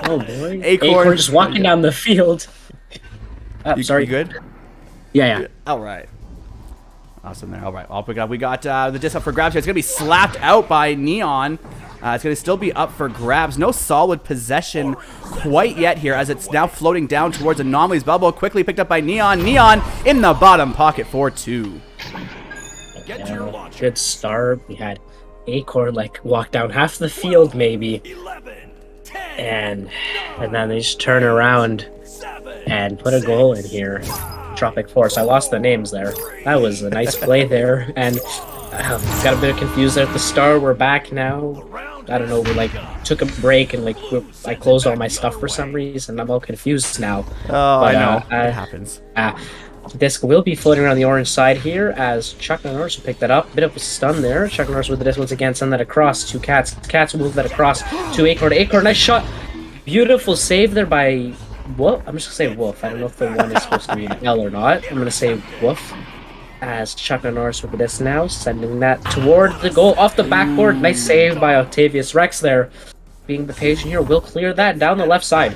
Oh boy. Acorn just walking down the field. Sorry. You good? Yeah. All right. Awesome there. All right. I'll pick it up. We got the disc up for grabs here. It's going to be slapped out by Neon. It's going to still be up for grabs. No solid possession quite yet here as it's now floating down towards Anomaly's bubble. Quickly picked up by Neon. Neon in the bottom pocket for 2. Good start. We had Acorn like walk down half the field maybe. And then they just turn around and put a goal in here. Tropic Force. I lost the names there. That was a nice play there. And got a bit confused there at the start. We're back now. I don't know, we like took a break and like I closed all my stuff for some reason. I'm all confused now. Oh, but, I know. It happens. Disc will be floating around the orange side here as Chuck Norris will pick that up. Bit of a stun there. Chuck Norris with the disc once again. Send that across to Cats. Cats will move that across to Acorn. Acorn, nice shot. Beautiful save there by Wolf. I'm just going to say Wolf. I don't know if the one is supposed to be an L or not. I'm going to say Wolf. As Chuck Norris with the disc now, sending that toward the goal off the backboard. Nice save by Octavius Rex there. Being the patient here, will clear that down the left side.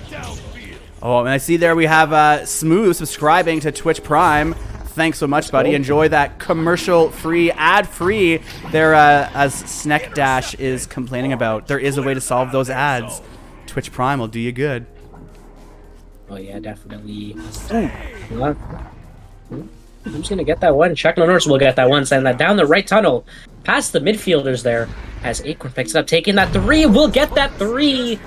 Oh, and I see there we have Smooth subscribing to Twitch Prime. Thanks so much, buddy. Enjoy that commercial-free, ad-free there, as Sneck Dash is complaining about. There is a way to solve those ads. Twitch Prime will do you good. Oh, yeah, definitely. Who's going to get that one? Chuck Norris will get that one. Send that down the right tunnel. Past the midfielders there. As Acorn picks it up. Taking that 3. We'll get that 3.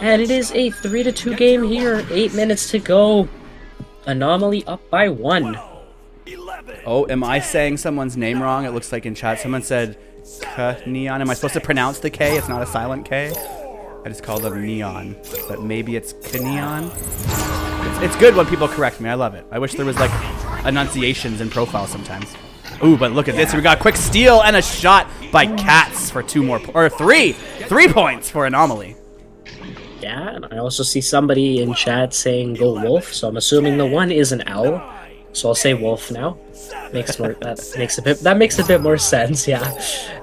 And it is a 3-2 game here. 8 minutes to go. Anomaly up by 1. Oh, am I saying someone's name wrong? It looks like in chat someone said Neon. Am I supposed to pronounce the K? It's not a silent K. I just called them Neon. But maybe it's Neon. It's good when people correct me. I love it. I wish there was like enunciations in profile sometimes. Ooh, but look at this. We got a quick steal and a shot by Cats for 2 more, or 3 points for Anomaly. Yeah, and I also see somebody in chat saying go Wolf, so I'm assuming the 1 is an L. So I'll say Wolf now. That makes a bit more sense, yeah.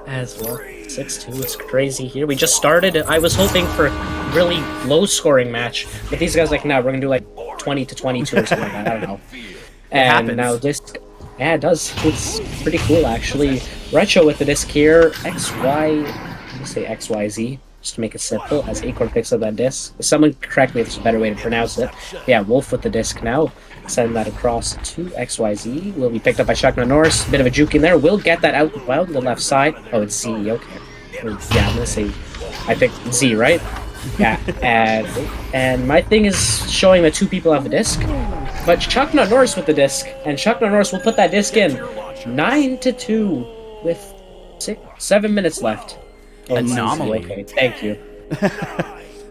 As well. 6-2, it's crazy here. We just started. I was hoping for a really low scoring match, but these guys like, nah, we're gonna do like 20-22 or something like that. I don't know. It And now happens. disc, yeah, it does. It's pretty cool actually. Retro with the disc here. Let me say XYZ, just to make it simple. As Acorn picks up that disc. Someone correct me if there's a better way to pronounce it. Yeah, Wolf with the disc now. Send that across to XYZ. Will be picked up by Shotgun Norris. Bit of a juke in there. Will get that out well to the left side. Oh, it's Z. Okay. Yeah, I'm gonna say. I think Z, right? Yeah, and my thing is showing that two people have the disc, but Chuck Not Norris with the disc, and Chuck Not Norris will put that disc in 9-2 with 7 minutes left. Oh, it's easy. Anomaly. Okay, thank you.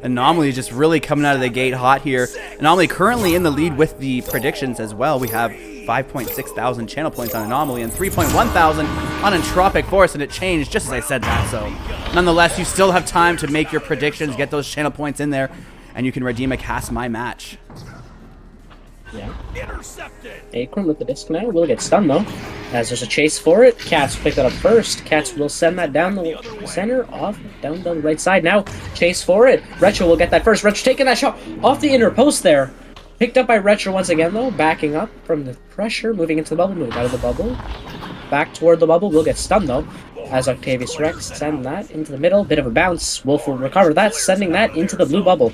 Anomaly just really coming out of the gate hot here. Anomaly currently in the lead with the predictions as well. We have 5.6 thousand channel points on Anomaly and 3.1 thousand on Entropic Force, and it changed just as I said that. So nonetheless, you still have time to make your predictions, get those channel points in there, and you can redeem a Cast My Match. Yeah. Acorn with the disc now. Will get stunned though, as there's a chase for it. Cats will pick that up first. Cats will send that down the center, off, down the right side now. Chase for it. Retro will get that first. Retro taking that shot off the inner post there. Picked up by Retro once again though, backing up from the pressure, moving into the bubble, moving out of the bubble. Back toward the bubble. Will get stunned though, as Octavius Rex send that into the middle. Bit of a bounce. Wolf will recover that, sending that into the blue bubble.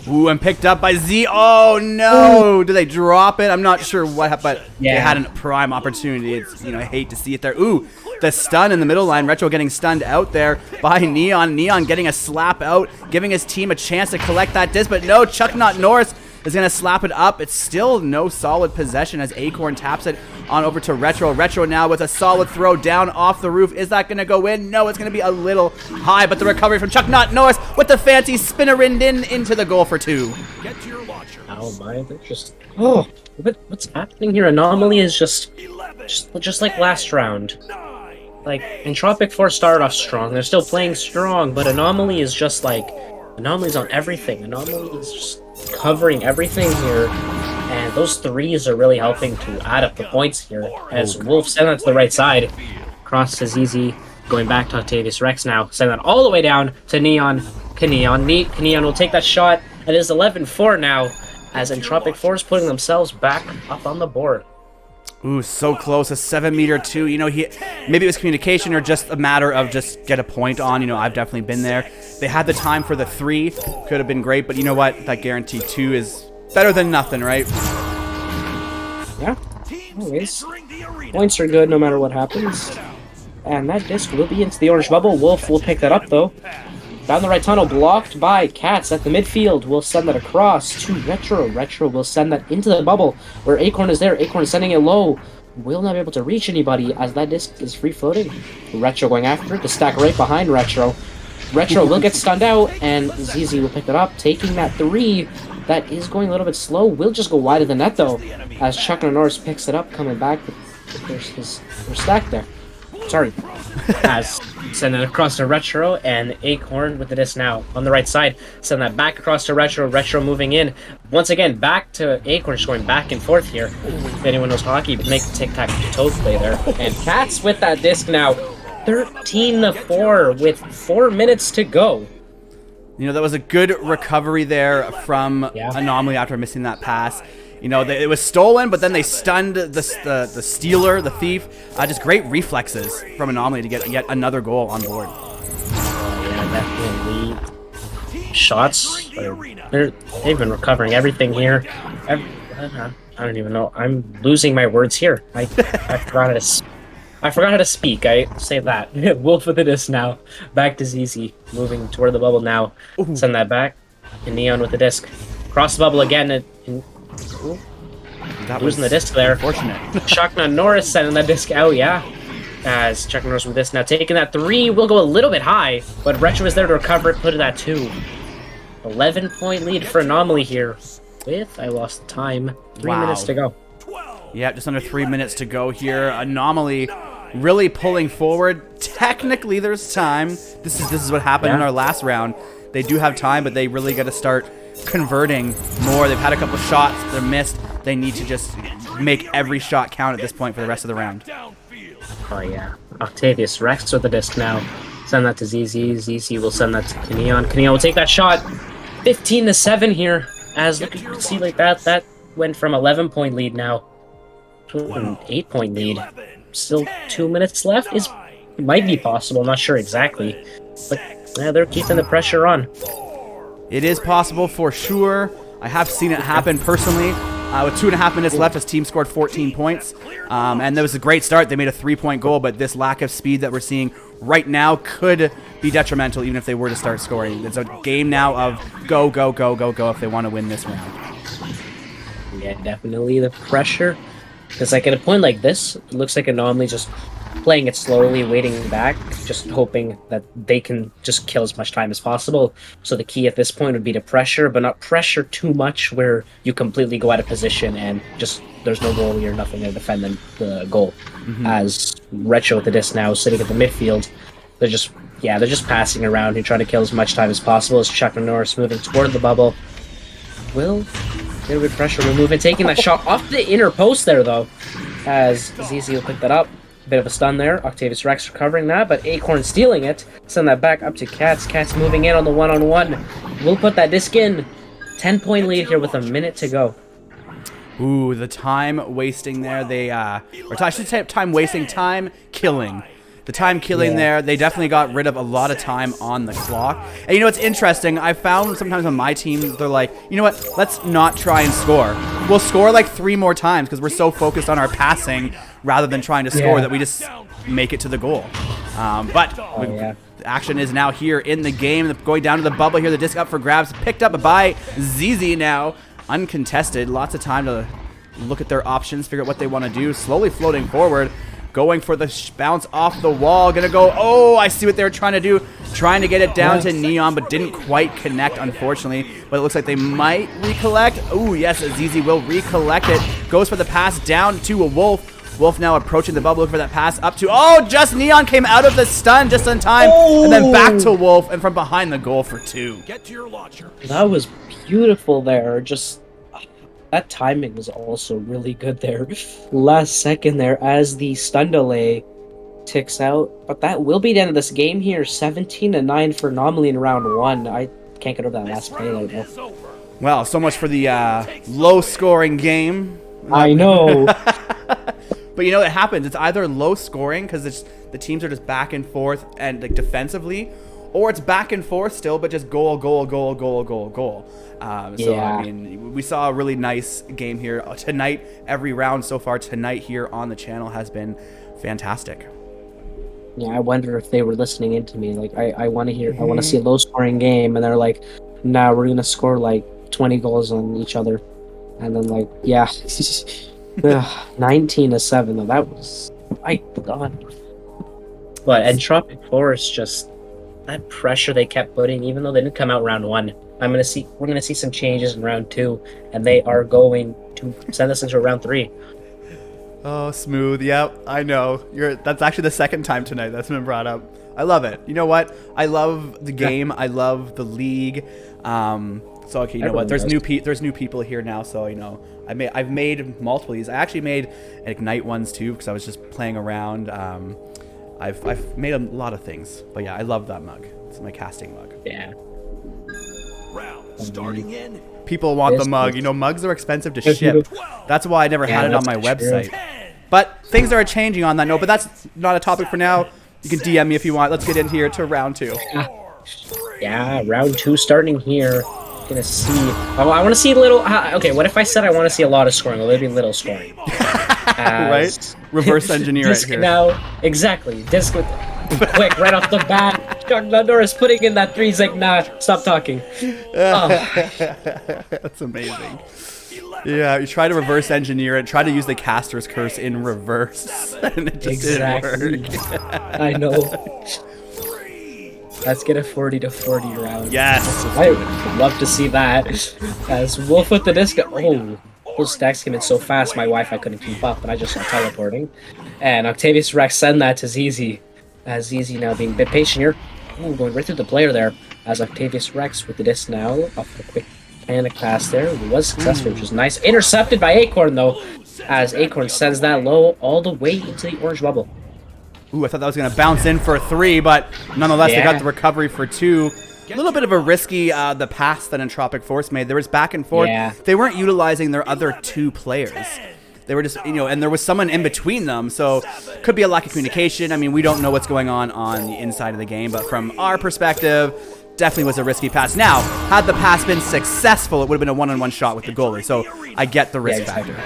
Ooh, and picked up by Z. Oh no! Do they drop it? I'm not sure what happened, but Yeah. they had a prime opportunity. It's, I hate to see it there. Ooh, the stun in the middle line. Retro getting stunned out there by Neon. Neon getting a slap out, giving his team a chance to collect that disc, but no, Chuck Not Norris is going to slap it up. It's still no solid possession as Acorn taps it on over to Retro. Retro now with a solid throw down off the roof. Is that going to go in? No, it's going to be a little high, but the recovery from Chuck Not Norris with the fancy spinner into the goal for 2. Oh my, they're just what's happening here? Anomaly is just like last round. Like Entropic Force started off strong. They're still playing strong, but Anomaly is just like Anomaly's on everything. Anomaly is just covering everything here. And those threes are really helping to add up the points here. As Wolf send that to the right side. Cross to ZZ, going back to Octavius Rex now. Send that all the way down to Neon. Neon will take that shot. It is 11-4 now, as Entropic Force putting themselves back up on the board. Ooh, so close, a 7-meter 2. Maybe it was communication or just a matter of just get a point on. I've definitely been there. They had the time for the 3, could have been great, but you know what? That guaranteed 2 is better than nothing, right? Yeah, always. Points are good no matter what happens. And that disc will be into the orange bubble. Wolf will pick that up though. Down the right tunnel, blocked by Cats at the midfield. Will send that across to Retro. Retro will send that into the bubble where Acorn is there. Acorn is sending it low. Will not be able to reach anybody as that disc is free floating. Retro going after it. The stack right behind Retro. Retro will get stunned out, and ZZ will pick it up, taking that 3. That is going a little bit slow. Will just go wide of the net though, as Chuck Norris picks it up, coming back. There's his stack there. Sorry. As send it across to Retro, and Acorn with the disc now on the right side. Send that back across to Retro. Retro moving in. Once again, back to Acorn, just going back and forth here. If anyone knows hockey, make the tic-tac-toe play there. And Cats with that disc now. 13-4 with 4 minutes to go. That was a good recovery there from Yeah. Anomaly after missing that pass. It was stolen, but then they stunned the stealer, the thief. Just great reflexes from Anomaly to get yet another goal on board. Yeah, definitely. Shots. They've been recovering everything here. I don't even know. I'm losing my words here. I forgot how to speak. I say that. Wolf with the disc now. Back to ZZ. Moving toward the bubble now. Ooh. Send that back. And Neon with the disc. Cross the bubble again. Losing the disc there. Unfortunate. Chuck Norris sending that disc out, yeah. As Chuck Norris with this now taking that 3. Will go a little bit high, but Retro is there to recover it, put it at 2. 11-point lead for Anomaly here. I lost the time. 3 minutes to go. Yeah, just under 3 minutes to go here. Anomaly really pulling forward. Technically, there's time. This is what happened in our last round. They do have time, but they really got to start converting more. They've had a couple shots. They're missed. They need to just make every shot count at this point for the rest of the round. Oh, yeah. Octavius Rex with the disc now. Send that to ZZ. ZZ will send that to Neon. Neon will take that shot. 15-7 here. As look, you can see like that went from 11-point lead now to an 8-point lead. Still 2 minutes left. It might be possible. I'm not sure exactly. But yeah, they're keeping the pressure on. It is possible for sure. I have seen it happen personally. With 2.5 minutes left, his team scored 14 points. And that was a great start. They made a 3-point goal, but this lack of speed that we're seeing right now could be detrimental even if they were to start scoring. It's a game now of go, go, go, go, go if they want to win this round. Yeah, definitely the pressure. Because like at a point like this, it looks like Anomaly just playing it slowly, waiting back, just hoping that they can just kill as much time as possible. So the key at this point would be to pressure, but not pressure too much where you completely go out of position and just there's no goalie or nothing to defend the goal. As Retro with the disc now sitting at the midfield, they're just passing around and trying to kill as much time as possible as Chuck Norris moving toward the bubble. Will get a bit of pressure removing, taking that shot off the inner post there though, as ZZ will pick that up. Bit of a stun there. Octavius Rex recovering that, but Acorn stealing it. Send that back up to Cats. Cats moving in on the one-on-one. We'll put that disc in. 10-point lead here with a minute to go. Ooh, the time wasting there. I should say time wasting, time killing. The time killing there, they definitely got rid of a lot of time on the clock. And you know what's interesting? I found sometimes on my team, they're like, you know what? Let's not try and score. We'll score like 3 more times because we're so focused on our passing rather than trying to score that we just make it to the goal. The action is now here in the game. Going down to the bubble here. The disc up for grabs. Picked up by ZZ now. Uncontested. Lots of time to look at their options, figure out what they want to do. Slowly floating forward. Going for the bounce off the wall. Gonna go, oh, I see what they were trying to do. Trying to get it down to Neon, but didn't quite connect, unfortunately. But it looks like they might recollect. Oh, yes, ZZ will recollect it. Goes for the pass down to a Wolf. Wolf now approaching the bubble, looking for that pass up to, oh, just Neon came out of the stun just in time. And then back to Wolf, and from behind the goal for 2. Get to your launcher. That was beautiful there. Just that timing was also really good there. Last second there as the stun delay ticks out. But that will be the end of this game here. 17-9 for Anomaly in round 1. I can't get over that last play there, though. Well, so much for the low-scoring game. I know. But you know, it happens. It's either low scoring because the teams are just back and forth and like defensively, or it's back and forth still, but just goal, goal, goal, goal, goal, goal. So, I mean, we saw a really nice game here tonight. Every round so far tonight here on the channel has been fantastic. Yeah, I wonder if they were listening into me. Like, I want to hear, I want to see a low-scoring game, and they're like, nah, we're going to score, like, 20 goals on each other. And then, like, yeah. 19-7, though. That was, my God. But Entropic Forest, just that pressure they kept putting, even though they didn't come out round 1. We're gonna see some changes in round 2, and they are going to send us into round 3. Oh, smooth. Yep, I know. That's actually the second time tonight that's been brought up. I love it. You know what? I love the game. I love the league. So okay, you know what? There's new people here now. So you know, I've made multiple of these. I actually made Ignite ones too because I was just playing around. I've made a lot of things. But yeah, I love that mug. It's my casting mug. Yeah. Round starting in. People want the mug. You know, mugs are expensive to ship. That's why I never had it on my website. But things are changing on that note. But that's not a topic for now. You can DM me if you want. Let's get in here to round 2. Yeah, round 2 starting here. Gonna see. Oh, I want to see a little. Okay, what if I said I want to see a lot of scoring? Well, maybe little scoring. Right? Reverse engineer it here. Now, exactly. Disc with quick right off the bat. Chuck Norris putting in that 3. He's like, nah, stop talking. That's amazing. Yeah, you try to reverse engineer it, try to use the caster's curse in reverse, and it just didn't work. I know. Let's get a 40-40 round. Yes. I would love to see that. As Wolf with the disc. Oh, those stacks came in so fast, my Wi-Fi couldn't keep up, and I just saw teleporting. And Octavius Rex send that to ZZ. As ZZ now being a bit patient here. Ooh, going right through the player there. As Octavius Rex with the disc now. Off the quick panic pass there. It was successful, which was nice. Intercepted by Acorn, though. As Acorn sends that low all the way into the orange bubble. Ooh, I thought that was going to bounce in for 3, but nonetheless, they got the recovery for 2. A little bit of a risky the pass that Entropic Force made. There was back and forth. Yeah. They weren't utilizing their other 2 players. They were just, and there was someone in between them. So could be a lack of communication. I mean, we don't know what's going on the inside of the game, but from our perspective, definitely was a risky pass. Now, had the pass been successful, it would have been a one-on-one shot with the goalie. So I get the risk factor.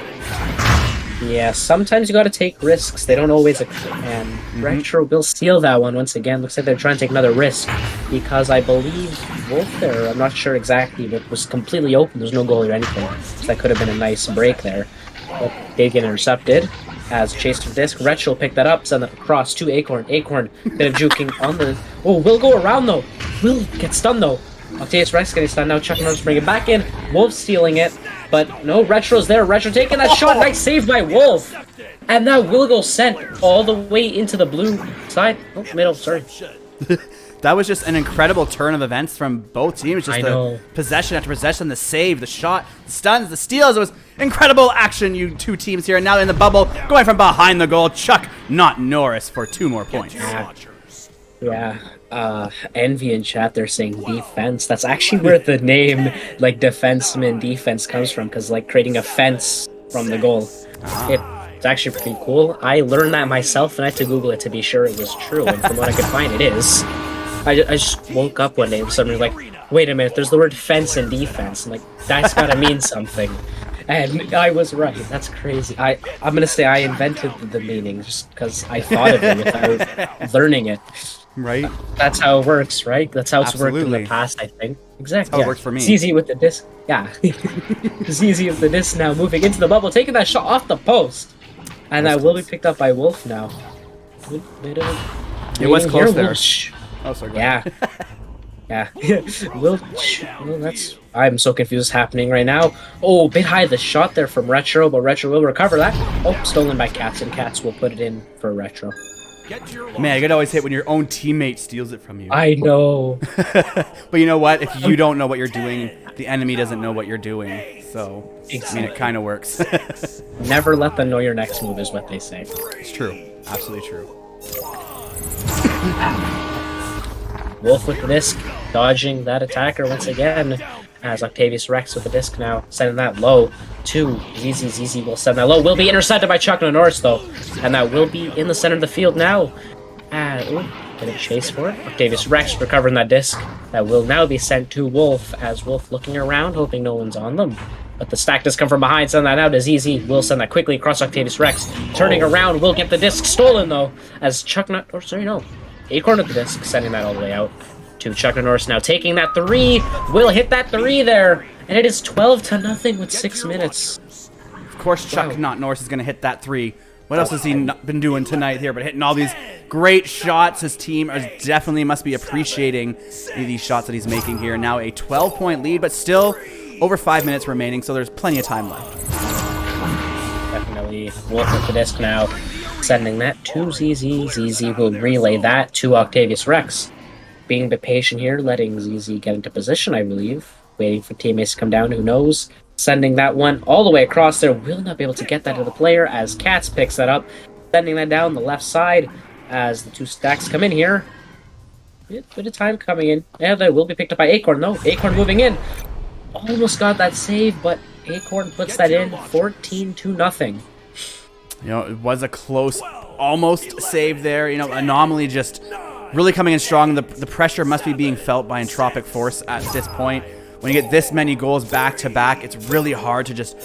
Yeah, sometimes you got to take risks. They don't always occur. And Retro will steal that one once again. Looks like they're trying to take another risk because I believe Wolf there, I'm not sure exactly, but was completely open. There's no goalie or anything. So that could have been a nice break there. But they get intercepted as chased for disc. Retro will pick that up, send that across to Acorn. Acorn, bit of juking on the... Oh, Will go around though. Will get stunned though. Octavius Rex getting stunned now. Chuck Norris bring it back in. Wolf stealing it. But no, Retro's there. Retro taking that shot. Nice save by Wolf. And now Will go sent all the way into the blue side. Oh, middle, sorry. That was just an incredible turn of events from both teams. Just I the know. possession after possession, the save, the shot, the stuns, the steals. It was incredible action, you two teams here. And now in the bubble, going from behind the goal, Chuck, not Norris, for 2 more points. Yeah. Envy in chat, they're saying defense. That's actually where the name, like, defenseman defense comes from, because, like, creating a fence from the goal. It's actually pretty cool. I learned that myself, and I had to Google it to be sure it was true, and from what I could find, it is. I just woke up one day and somebody was like, wait a minute, there's the word fence and defense. I'm like, that's gotta mean something. And I was right. That's crazy. I'm gonna say I invented the meaning just because I thought of it without learning it. Right? That's how it works, right? That's how it's worked in Absolutely. the past, I think. Exactly. That's how it works for me. It's with the disc. Yeah. It's easy with the disc now, moving into the bubble, taking that shot off the post. And that will be picked up by Wolf now. It was close there. Oh, sorry. yeah. Yeah. Well, that's... I'm so confused what's happening right now. Oh, bit high the shot there from Retro, but Retro will recover that. Oh, stolen by Cats, and Cats will put it in for Retro. Man, you could always hit when your own teammate steals it from you. I know. But you know what? If you don't know what you're doing, the enemy doesn't know what you're doing. So, Exactly. I mean, it kind of works. Never let them know your next move is what they say. It's true. Absolutely true. Wolf with the disc, dodging that attacker once again. As Octavius Rex with the disc now, sending that low to ZZ. ZZ will send that low. Will be intercepted by Chuck Norris though. And that will be in the center of the field now. Bit of chase for it. Octavius Rex recovering that disc. That will now be sent to Wolf, as Wolf looking around, hoping no one's on them. But the stack does come from behind, send that out to ZZ. Will send that quickly across Octavius Rex. Turning around, will get the disc stolen though. As Acorn with the disc, sending that all the way out to Chuck Norris now, taking that 3. Will hit that 3 there. And it is 12-0 with 6 minutes. Of course, Chuck, not Norris, is going to hit that 3. What else has he been doing tonight here? But hitting all these great shots. His team definitely must be appreciating these shots that he's making here. Now a 12-point lead, but still over 5 minutes remaining, so there's plenty of time left. Definitely Wolf with the disc now, sending that to ZZ. ZZ will relay that to Octavius Rex. Being a bit patient here, letting ZZ get into position, I believe. Waiting for teammates to come down, who knows. Sending that one all the way across there. Will not be able to get that to the player as Cats picks that up. Sending that down the left side as the 2 stacks come in here. Bit of time coming in. Yeah, that will be picked up by Acorn though. Acorn moving in. Almost got that save, but Acorn puts that in 14-0. It was a close, almost save there. Anomaly just really coming in strong. The pressure must be being felt by Entropic Force at this point. When you get this many goals back to back, it's really hard to just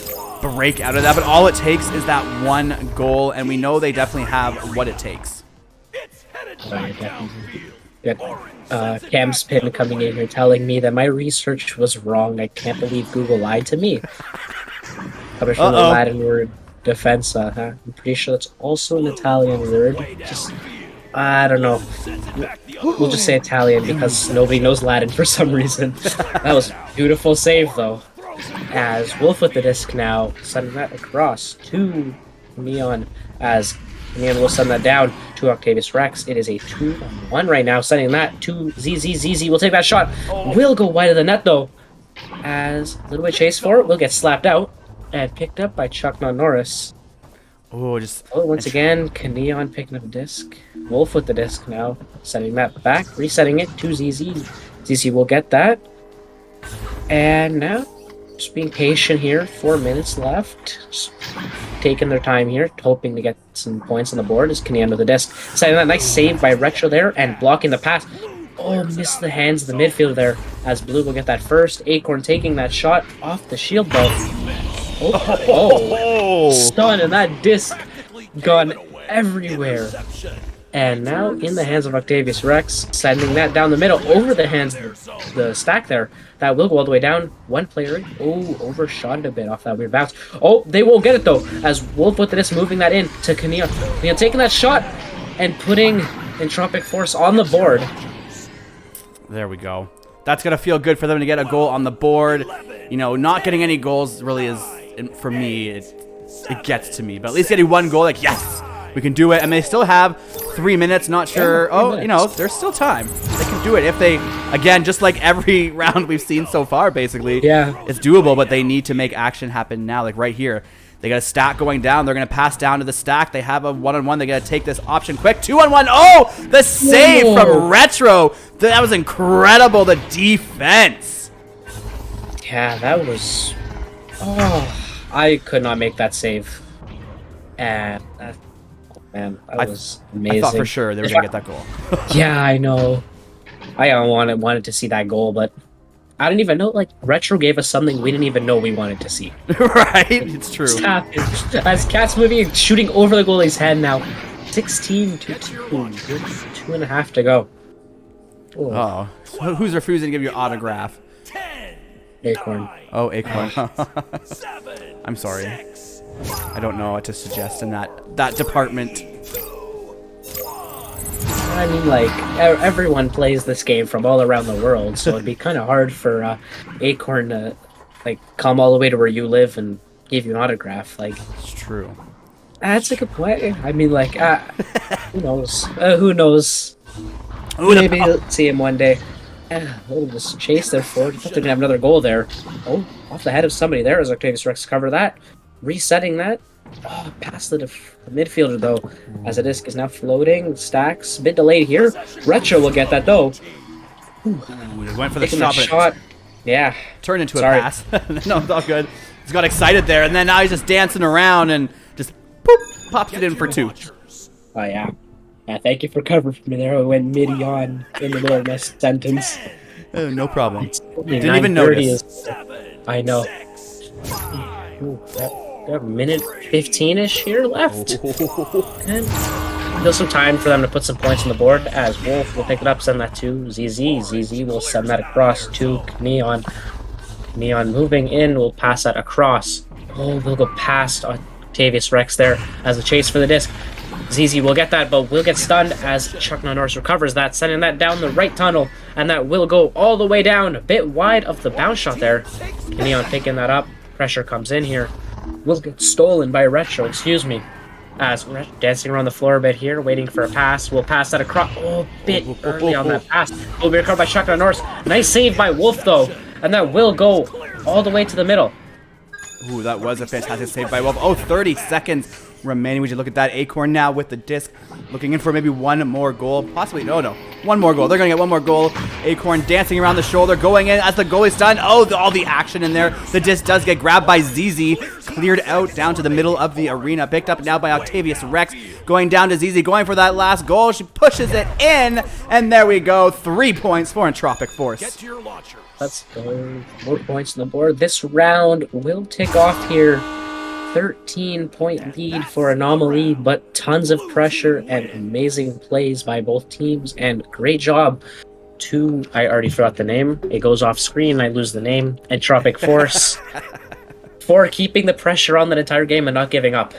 break out of that. But all it takes is that 1 goal, and we know they definitely have what it takes. Cam's Pin coming in here telling me that my research was wrong. I can't believe Google lied to me. Coming from the Latin word defensa, huh? I'm pretty sure that's also an Italian word. I don't know. We'll just say Italian because nobody knows Latin for some reason. That was a beautiful save, though. As Wolf with the disc now, sending that across to Neon. As Neon will send that down to Octavius Rex. It is a 2-on-1 right now, sending that to ZZ. ZZ will take that shot. Will go wide of the net, though. As a little bit chase for it, will get slapped out and picked up by Chuck Norris. Once again, Neon picking up a disc. Wolf with the disc now, sending that back, resetting it to ZZ. ZZ will get that. And now, just being patient here. 4 minutes left. Just taking their time here, hoping to get some points on the board. Is Kenny under the disc. Setting that nice save by Retro there and blocking the pass. Oh, missed the hands of the midfielder there as Blue will get that first. Acorn taking that shot off the shield though. Oh, stun, and that disc gone everywhere. And now in the hands of Octavius Rex, sending that down the middle over the hands of the stack there. That will go all the way down. One player, oh, overshot it a bit off that weird bounce. Oh, they won't get it though, as Wolf with this moving that in to Keneon. Keneon taking that shot and putting Entropic Force on the board. There we go. That's going to feel good for them to get a goal on the board. You know, not getting any goals really is, for me, it gets to me. But at least getting one goal, like, yes, we can do it. And they still have 3 minutes, not sure. Oh, you know, there's still time. They can do it if they, again, just like every round we've seen so far, basically. Yeah. It's doable, but they need to make action happen now, like right here. They got a stack going down. They're going to pass down to the stack. They have a one-on-one. They got to take this option quick. 2-on-1. Oh, the save from Retro. That was incredible, the defense. Yeah, that was... Oh, I could not make that save. And that... Man, that was amazing. I thought for sure they were going to get that goal. Yeah, I know. I wanted to see that goal, but I didn't even know, like, Retro gave us something we didn't even know we wanted to see. Right? It's true. As Cat's moving and shooting over the goalie's head now. 16 to 2. 2.5 to go. Oh, who's refusing to give you an autograph? Acorn. Oh, Acorn. I'm sorry. I don't know what to suggest in that department. I mean, like, everyone plays this game from all around the world, so it'd be kind of hard for Acorn to, like, come all the way to where you live and give you an autograph. Like, it's true. That's a good point. I mean, like, who knows? Who knows? Maybe we'll see him one day. We'll just chase there forward. I thought they're going to have another goal there. Oh, off the head of somebody there as Octavius Rex cover that. Resetting that. Oh, past the midfielder, though, as the disc is now floating. Stacks. A bit delayed here. Retro will get that, though. Ooh, they went for the shot. Yeah. Turned into a pass. No, it's all good. He's got excited there, and then now he's just dancing around and just poop, pops it in for 2. Oh, yeah. Yeah, thank you for covering for me there. I went mid-yawn in the middle of my sentence. Oh, no problem. Didn't even notice. I know. Ooh, got a minute 15-ish here left. And still some time for them to put some points on the board as Wolf will pick it up, send that to ZZ. ZZ will send that across to Neon. Neon moving in will pass that across. Oh, they'll go past Octavius Rex there as a chase for the disc. ZZ will get that, but will get stunned as Chuck Norris recovers that, sending that down the right tunnel, and that will go all the way down, a bit wide of the bounce shot there. Neon picking that up. Pressure comes in here. Will get stolen by Retro, excuse me. As dancing around the floor a bit here, waiting for a pass. We'll pass that across. Oh, bit early on that pass. Will be recovered by Chuck Norris. Nice save by Wolf, though, and that will go all the way to the middle. Ooh, that was a fantastic save by Wolf. Oh, 30 seconds remaining. We should look at that. Acorn now with the disc, looking in for maybe one more goal. Possibly, no. One more goal. They're going to get one more goal. Acorn dancing around the shoulder, going in as the goalie's done. Oh, all the action in there. The disc does get grabbed by ZZ, cleared out down to the middle of the arena. Picked up now by Octavius Rex, going down to ZZ, going for that last goal. She pushes it in, and there we go. 3 points for Entropic Force. Get to your launcher. Let's go. More points on the board. This round will tick off here. 13-point lead for Anomaly, but tons of pressure and amazing plays by both teams, and great job to, I already forgot the name, it goes off screen, I lose the name, Entropic Force, for keeping the pressure on that entire game and not giving up.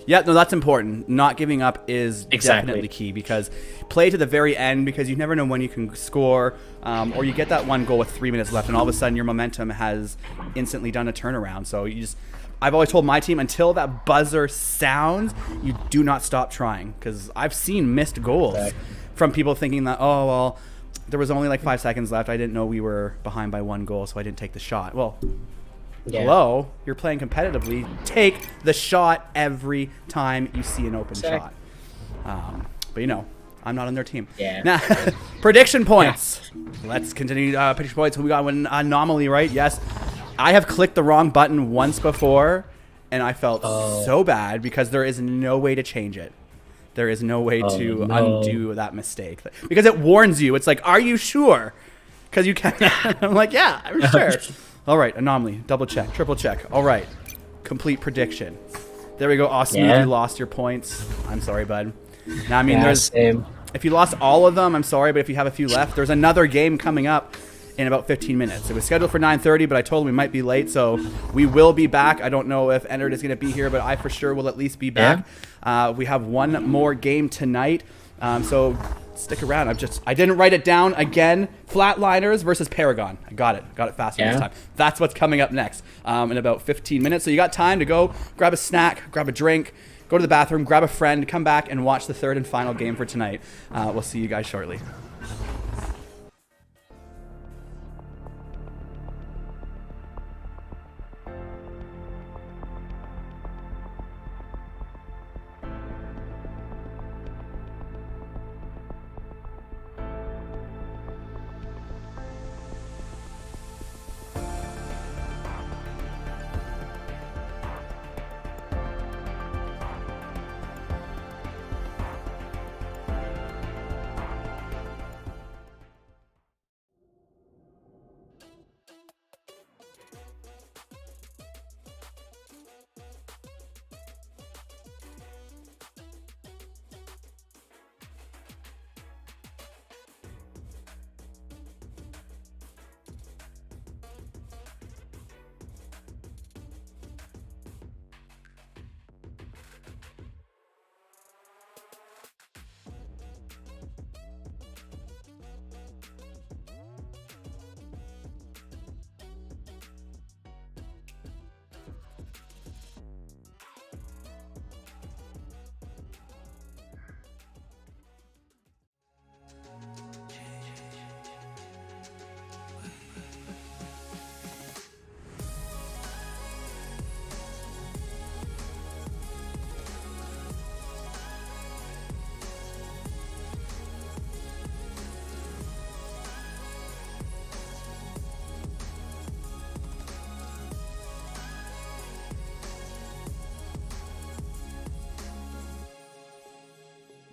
Yeah, no, that's important. Not giving up is definitely key, because play to the very end, because you never know when you can score, or you get that one goal with 3 minutes left, and all of a sudden your momentum has instantly done a turnaround. So you just... I've always told my team, until that buzzer sounds, you do not stop trying, because I've seen missed goals from people thinking that, oh, well, there was only like 5 seconds left. I didn't know we were behind by 1 goal, so I didn't take the shot. Well, hello, you're playing competitively. Take the shot every time you see an open shot. But, you know, I'm not on their team. Yeah. Now, prediction points. Let's continue prediction points. We got an Anomaly, right? Yes. I have clicked the wrong button once before, and I felt Oh. so bad because there is no way to change it. There is no way to no. undo that mistake because it warns you. It's like, are you sure? Because you can't. I'm like, yeah, I'm sure. All right, Anomaly, double check, triple check. All right, complete prediction. There we go. Awesome. Yeah. You lost your points. I'm sorry, bud. Now, I mean, Yeah, there's same. if you lost all of them, I'm sorry, but if you have a few left, there's another game coming up in about 15 minutes. It was scheduled for 9:30, but I told him we might be late, so we will be back. I don't know if Ennard is going to be here, but I for sure will at least be back. We have one more game tonight, so stick around. I didn't write it down again. Flatliners versus Paragon. I got it faster this time. That's what's coming up next in about 15 minutes. So you got time to go grab a snack, grab a drink, go to the bathroom, grab a friend, come back and watch the third and final game for tonight. We'll see you guys shortly.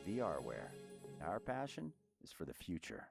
VRware. Our passion is for the future.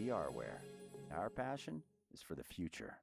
VRware. Our passion is for the future.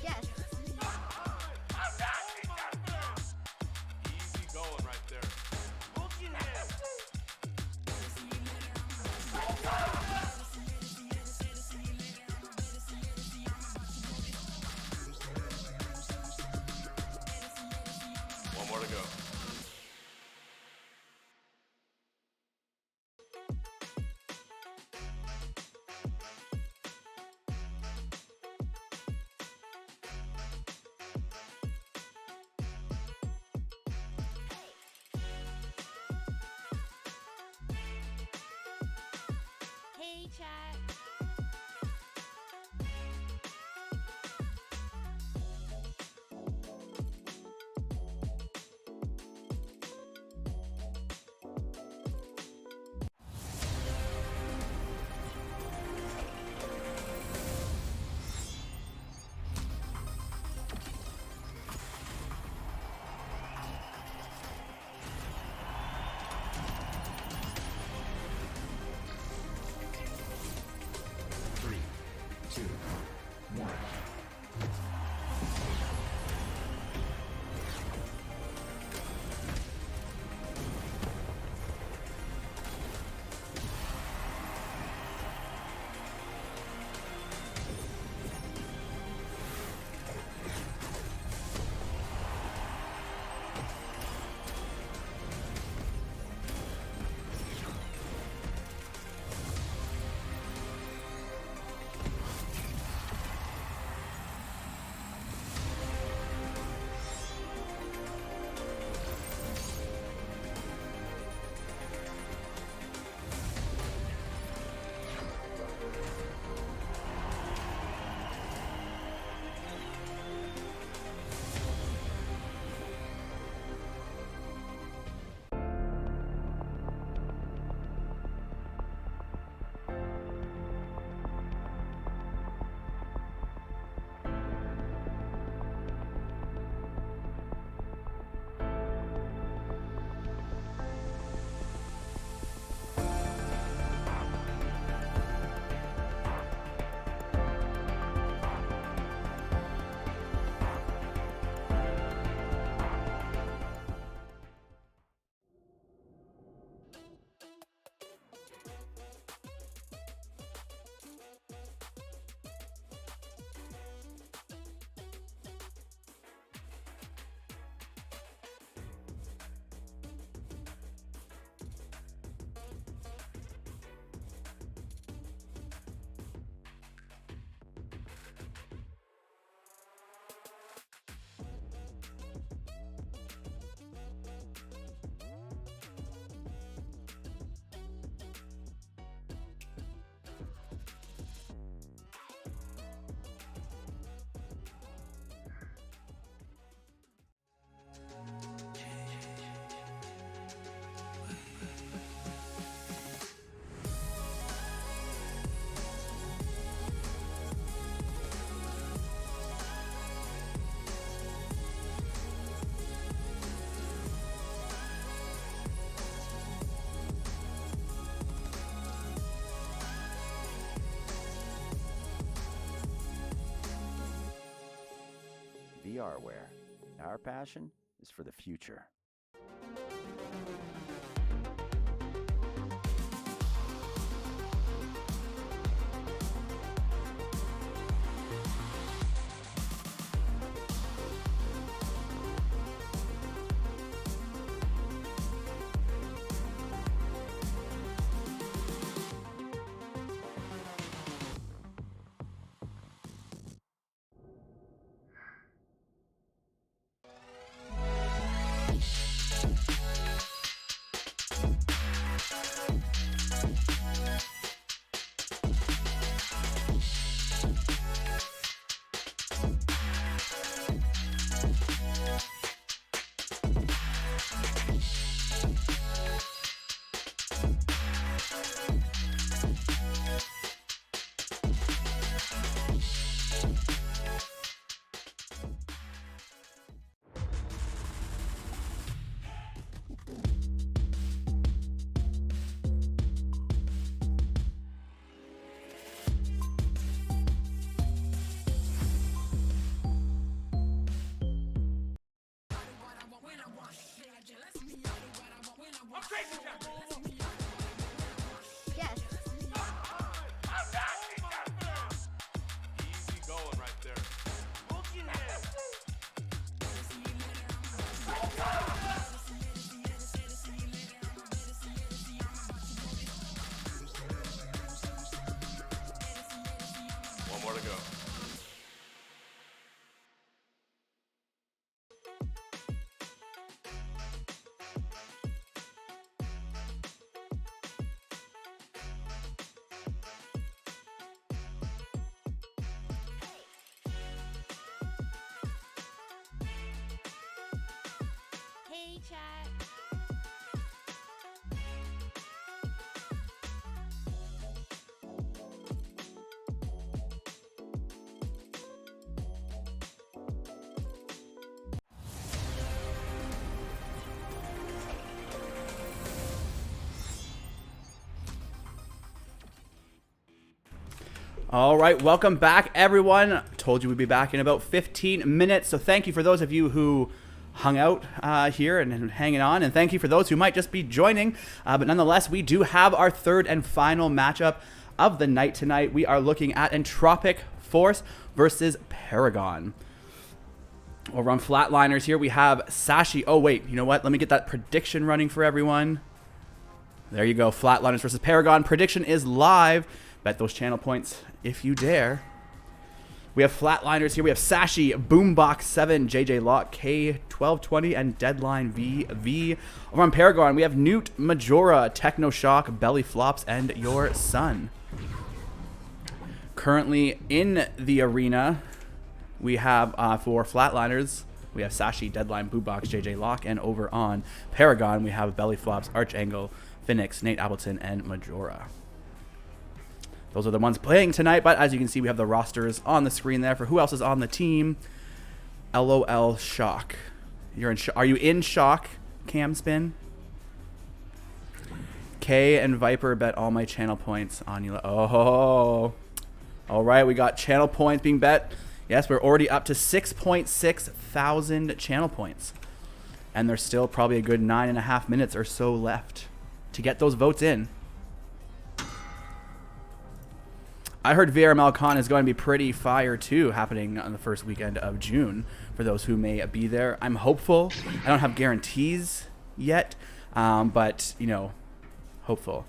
Yes. Easy going right there. Looking at him. One more to go. Hey, chat. VRware. Our passion is for the future. Yes. Easy going right there. One more to go. Hey, chat. All right, welcome back, everyone. Told you we'd be back in about 15 minutes, so thank you for those of you who hung out here and hanging on, and thank you for those who might just be joining. But nonetheless, we do have our third and final matchup of the night tonight. We are looking at Entropic Force versus Paragon. Over on Flatliners here, we have Sashi. Oh, wait, you know what? Let me get that prediction running for everyone. There you go, Flatliners versus Paragon. Prediction is live. Bet those channel points if you dare. We have Flatliners here. We have Sashi, Boombox 7, JJ Lock, K1220, and Deadline VV. Over on Paragon, we have Newt, Majora, Techno Shock, Belly Flops, and Your Son. Currently in the arena, we have for Flatliners, we have Sashi, Deadline, Boombox, JJ Lock, and over on Paragon, we have Belly Flops, Archangle, Phoenix, Nate Appleton, and Majora. Those are the ones playing tonight, but as you can see, we have the rosters on the screen there for who else is on the team. LOL Shock. Are you in Shock, Cam Spin? K and Viper bet all my channel points on you. Oh. All right, we got channel points being bet. Yes, we're already up to 6.6 thousand channel points. And there's still probably a good 9.5 minutes or so left to get those votes in. I heard VRML Con is going to be pretty fire too, happening on the first weekend of June for those who may be there. I'm hopeful. I don't have guarantees yet, but, you know, hopeful.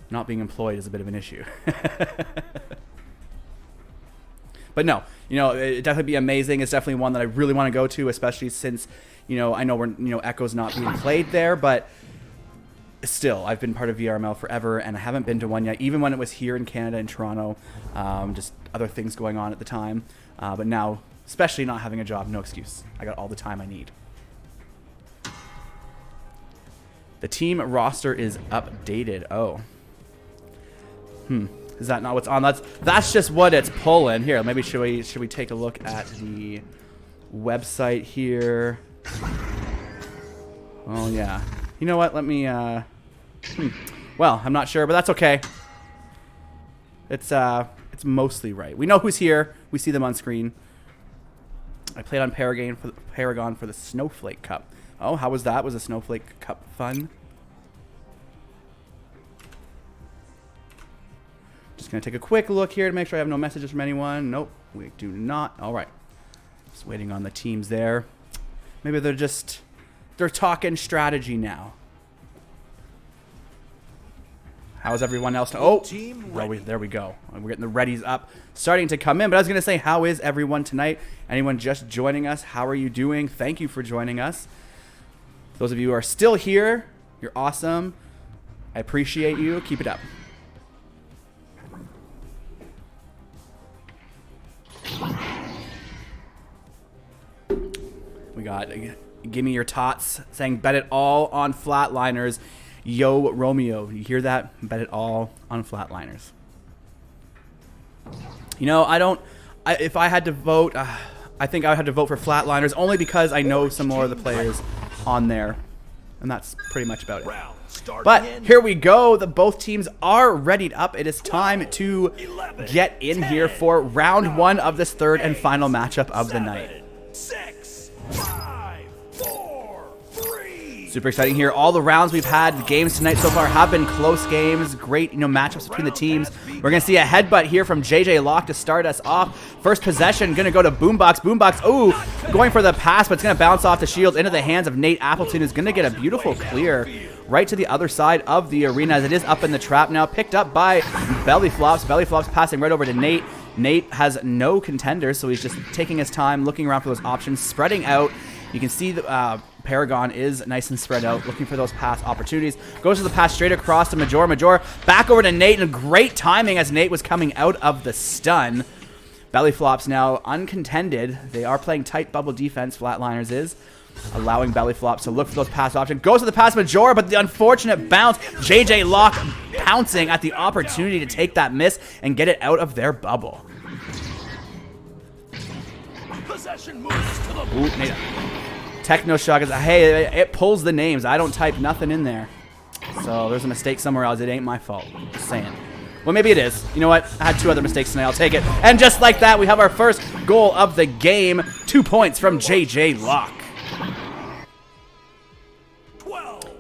Not being employed is a bit of an issue. But no, you know, it'd definitely be amazing. It's definitely one that I really want to go to, especially since, you know, I know we're, you know, Echo's not being played there, but still, I've been part of VRML forever, and I haven't been to one yet, even when it was here in Canada, in Toronto. Just other things going on at the time. But now, especially not having a job, no excuse. I got all the time I need. The team roster is updated. Oh. Is that not what's on? That's just what it's pulling. Here, maybe should we take a look at the website here? Oh yeah. You know what? Let me. Well, I'm not sure, but that's okay. It's mostly right. We know who's here. We see them on screen. I played on Paragon for the Snowflake Cup. Oh, how was that? Was the Snowflake Cup fun? Just going to take a quick look here to make sure I have no messages from anyone. Nope, we do not. All right. Just waiting on the teams there. Maybe they're talking strategy now. How's everyone else? Oh, there we go. We're getting the readies up, starting to come in. But I was going to say, how is everyone tonight? Anyone just joining us? How are you doing? Thank you for joining us. Those of you who are still here, you're awesome. I appreciate you. Keep it up. We got Gimme Your Tots saying bet it all on Flatliners. Yo, Romeo. You hear that? Bet it all on Flatliners. You know, if I had to vote, I think I would have to vote for Flatliners only because I know some more of the players on there. And that's pretty much about it. But here we go. Both teams are readied up. It is time to get in here for round 1 of this third and final matchup of the night. 6, 5, 4, 3. Super exciting here. All the rounds we've had, the games tonight so far have been close games. Great, matchups between the teams. We're going to see a headbutt here from JJ Locke to start us off. First possession, going to go to Boombox. Boombox, ooh, going for the pass, but it's going to bounce off the shields into the hands of Nate Appleton, who's going to get a beautiful clear right to the other side of the arena as it is up in the trap now. Picked up by Belly Flops. Belly Flops passing right over to Nate. Nate has no contenders, so he's just taking his time, looking around for those options, spreading out. You can see the Paragon is nice and spread out, looking for those pass opportunities. Goes to the pass straight across to Major. Major back over to Nate, and great timing as Nate was coming out of the stun. Belly Flops now uncontended. They are playing tight bubble defense, Flatliners is. Allowing Belly Flops to look for those pass options. Goes to the pass Major, but the unfortunate bounce. JJ Locke pouncing at the opportunity to take that miss and get it out of their bubble. Possession moves to the Ooh, Nate. Techno Shock is, hey, it pulls the names. I don't type nothing in there. So there's a mistake somewhere else. It ain't my fault. Just saying. Well, maybe it is. You know what? I had 2 other mistakes tonight. I'll take it. And just like that, we have our first goal of the game. 2 points from JJ Locke.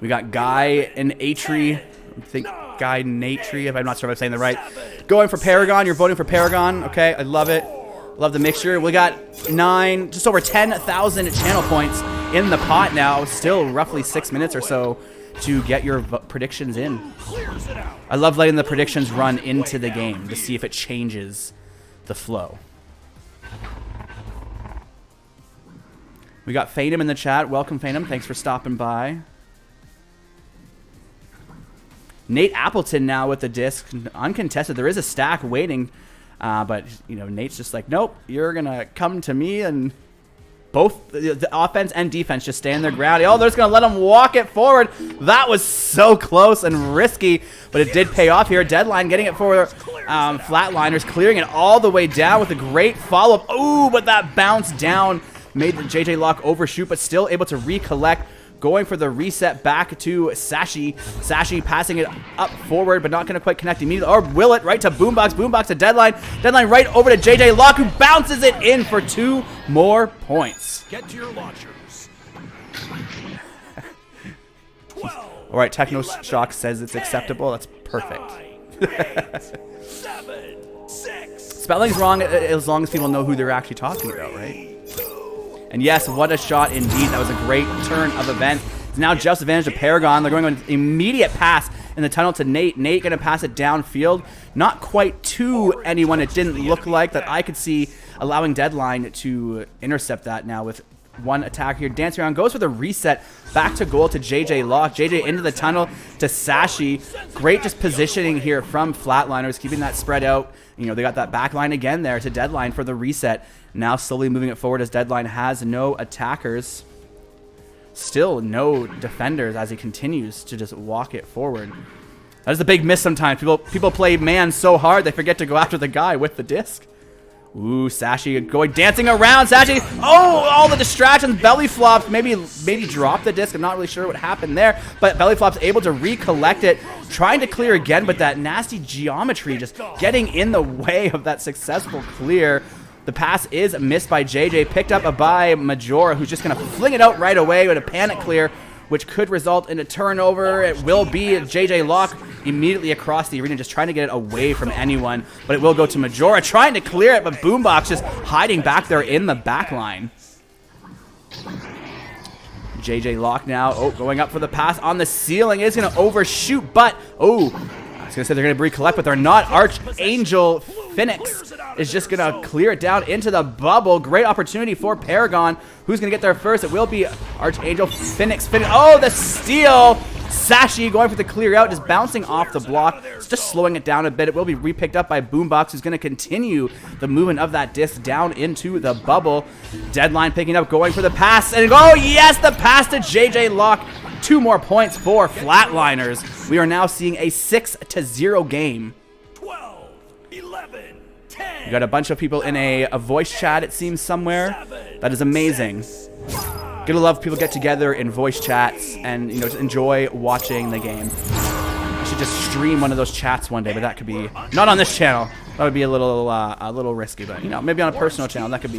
We got Guy and Atri. I think Guy Natri, if I'm not sure if I'm saying the right. Going for Paragon. You're voting for Paragon. Okay, I love it. Love the mixture. We got just over 10,000 channel points in the pot now. Still roughly 6 minutes or so to get your predictions in. I love letting the predictions run into the game to see if it changes the flow. We got Phantom in the chat. Welcome, Phantom. Thanks for stopping by. Nate Appleton now with the disc. Uncontested. There is a stack waiting. But, Nate's just like, nope, you're going to come to me, and both the offense and defense just stand their ground. Oh, they're just going to let him walk it forward. That was so close and risky, but it did pay off here. Deadline getting it for Flatliners, clearing it all the way down with a great follow-up. Ooh, but that bounce down made JJ Locke overshoot, but still able to recollect. Going for the reset back to Sashi. Sashi passing it up forward, but not going to quite connect immediately. Or will it? Right to Boombox. Boombox to Deadline. Deadline right over to JJ Locke, who bounces it in for 2 more points. Get to your launchers. 12. All right, Techno Shock says it's acceptable. That's perfect. 8, 7, 6. Spelling's wrong as long as people know who they're actually talking about, right? And yes, what a shot indeed. That was a great turn of events. It's now just advantage to Paragon. They're going on an immediate pass in the tunnel to Nate. Nate going to pass it downfield. Not quite to anyone. It didn't look like that I could see, allowing Deadline to intercept that now with 1 attack here. Dancing around. Goes for the reset. Back to goal to JJ Locke. JJ into the tunnel to Sashi. Great just positioning here from Flatliners, keeping that spread out. They got that back line again there to Deadline for the reset. Now slowly moving it forward as Deadline has no attackers. Still no defenders as he continues to just walk it forward. That is the big miss sometimes. People play man so hard they forget to go after the guy with the disc. Ooh, Sashi dancing around. Sashi, all the distractions. Belly Flops maybe dropped the disc. I'm not really sure what happened there, but Belly Flops able to recollect it, trying to clear again, but that nasty geometry just getting in the way of that successful clear. The pass is missed by JJ, picked up by Majora, who's just going to fling it out right away with a panic clear, which could result in a turnover. It will be JJ Locke immediately across the arena, just trying to get it away from anyone. But it will go to Majora, trying to clear it, but Boombox just hiding back there in the back line. JJ Locke now, going up for the pass on the ceiling, is going to overshoot, but, I was going to say they're going to recollect, but they're not. Archangel Phoenix is just going to clear it down into the bubble. Great opportunity for Paragon. Who's going to get there first? It will be Archangel Phoenix. Oh, the steal! Sashi going for the clear out, just bouncing off the block, just slowing it down a bit. It will be repicked up by Boombox, who's going to continue the movement of that disc down into the bubble. Deadline picking up, going for the pass, and oh yes, the pass to JJ Locke. 2 more points for Flatliners. We are now seeing a 6-0 game. 12, 11, 10. You got a bunch of people in a voice chat, it seems, somewhere. That is amazing. Gonna love people get together in voice chats and, just enjoy watching the game. I should just stream one of those chats one day, but that could be not on this channel. That would be a little risky, but maybe on a personal channel that could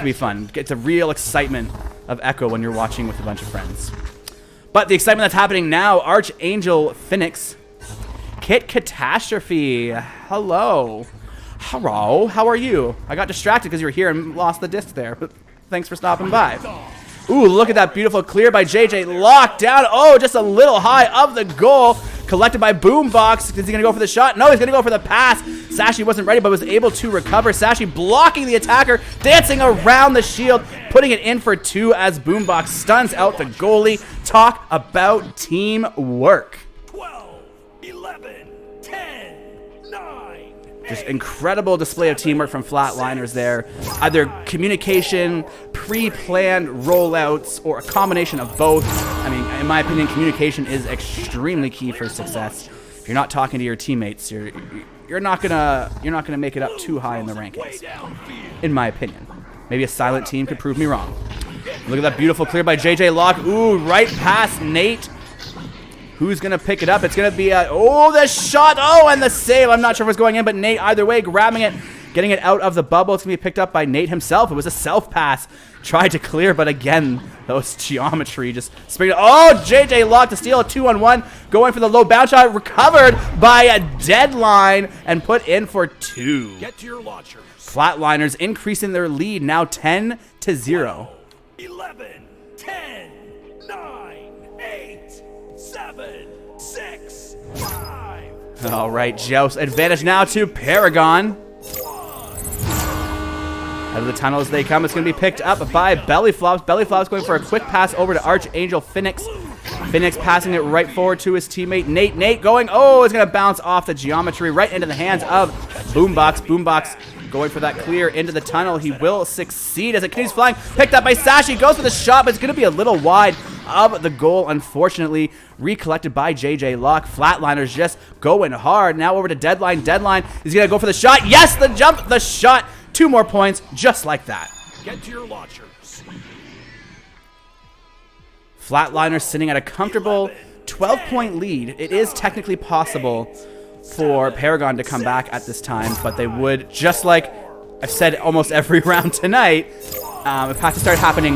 be fun. Get the real excitement of Echo when you're watching with a bunch of friends. But the excitement that's happening now, Archangel Phoenix, Kit Catastrophe, hello, how are you? I got distracted because you were here and lost the disc there, but thanks for stopping by. Ooh, look at that beautiful clear by JJ. Locked down. Oh, just a little high of the goal. Collected by Boombox. Is he going to go for the shot? No, he's going to go for the pass. Sashi wasn't ready, but was able to recover. Sashi blocking the attacker, dancing around the shield, putting it in for 2 as Boombox stuns out the goalie. Talk about teamwork. 12, 11, 10, 9. Just incredible display of teamwork from Flatliners there. Either communication, pre-planned rollouts, or a combination of both. I mean, in my opinion, communication is extremely key for success. If you're not talking to your teammates, you're not gonna make it up too high in the rankings. In my opinion. Maybe a silent team could prove me wrong. Look at that beautiful clear by JJ Locke. Ooh, right past Nate. Who's going to pick it up? It's going to be the shot. Oh, and the save. I'm not sure if it's going in, but Nate either way grabbing it, getting it out of the bubble. It's going to be picked up by Nate himself. It was a self pass. Tried to clear, but again, those geometry just spring. Oh, JJ Locke to steal a 2-on-1. Going for the low bounce shot. Recovered by a Deadline and put in for 2. Get to your launchers. Flatliners increasing their lead, now 10-0. 11, 10, 9, 8, 7, 6, 5. All right, Joust. Advantage now to Paragon. Out of the tunnel as they come. It's going to be picked up by Belly Flops. Belly Flops going for a quick pass over to Archangel Phoenix. Phoenix passing it right forward to his teammate Nate. Nate going, it's going to bounce off the geometry right into the hands of Boombox. Boombox going for that clear into the tunnel. He will succeed as it continues flying. Picked up by Sashi. Goes for the shot, but it's going to be a little wide of the goal, unfortunately. Recollected by JJ Locke. Flatliners just going hard. Now over to Deadline. Deadline is going to go for the shot. Yes, the jump, the shot. 2 more points, just like that. Get to your launchers. Flatliners sitting at a comfortable 12-point lead. It is technically possible for Paragon to come back at this time, but they would, just like I've said almost every round tonight, it has to start happening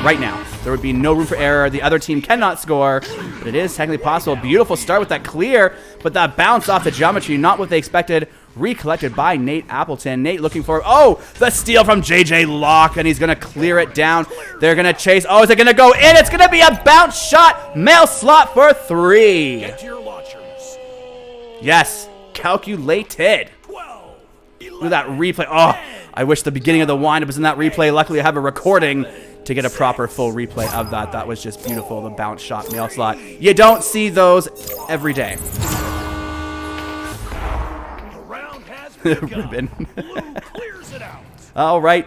right now. There would be no room for error. The other team cannot score, but it is technically possible. Beautiful start with that clear, but that bounce off the geometry, not what they expected. Recollected by Nate Appleton. Nate looking for, the steal from JJ Locke, and he's going to clear it down. They're going to chase. Is it going to go in? It's going to be a bounce shot. Mail slot for 3. Get to your launchers. Yes, calculated. 12, 11, Look at that replay. I wish the beginning of the wind-up was in that replay. Luckily, I have a recording to get a proper full replay of that. That was just beautiful, the bounce shot mail slot. You don't see those every day. Ribbon. clears it out. All right.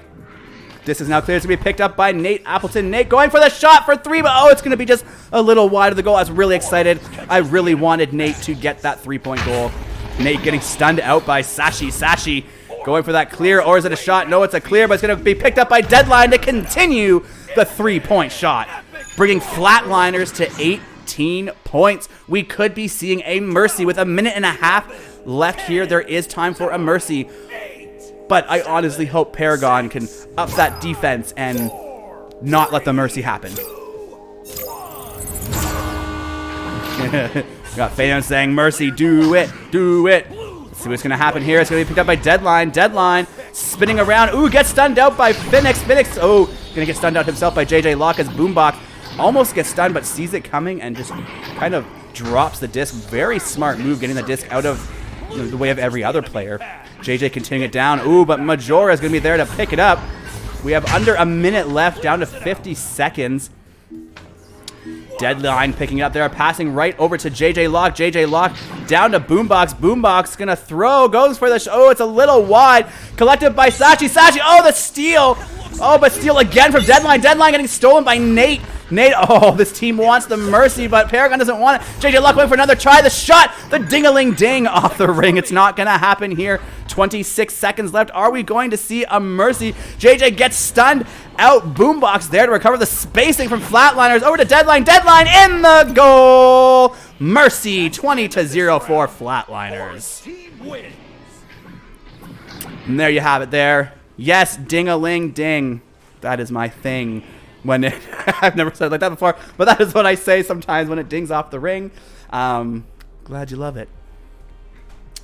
This is now clear to be picked up by Nate Appleton. Nate going for the shot for 3, but it's going to be just a little wide of the goal. I was really excited. I really wanted Nate to get that 3-point goal. Nate getting stunned out by Sashi. Sashi going for that clear, or is it a shot? No, it's a clear, but it's going to be picked up by Deadline to continue the 3-point shot, bringing Flatliners to 18 points. We could be seeing a mercy with a minute and a half left here. There is time for a mercy. But I honestly hope Paragon can up that defense and not let the Mercy happen. Got Phantom saying, Mercy, do it, do it. Let's see what's going to happen here. It's going to be picked up by Deadline. Deadline spinning around. Ooh, gets stunned out by Phoenix. Phoenix, oh, going to get stunned out himself by JJ Locke as Boombox almost gets stunned but sees it coming and just kind of drops the disc. Very smart move getting the disc out of the way of every other player. JJ continuing it down. Ooh, but Majora is going to be there to pick it up. We have under a minute left, down to 50 seconds. Deadline picking up there, passing right over to JJ Locke. JJ Locke down to Boombox. Boombox gonna throw, goes for the oh, it's a little wide. Collected by Sachi. Sachi, oh, the steal. Oh, but steal again from Deadline. Deadline getting stolen by Nate. Nate, oh, this team wants the Mercy, but Paragon doesn't want it. JJ Locke went for another try. The shot, the ding-a-ling-ding off the ring. It's not gonna happen here. 26 seconds left. Are we going to see a Mercy? JJ gets stunned out. Boombox there to recover the spacing from Flatliners. Over to Deadline. Deadline in the goal. Mercy 20-0 for Flatliners. Team wins. And there you have it there. Yes, ding-a-ling-ding. That is my thing. When it, I've never said it like that before, but that is what I say sometimes when it dings off the ring. Glad you love it.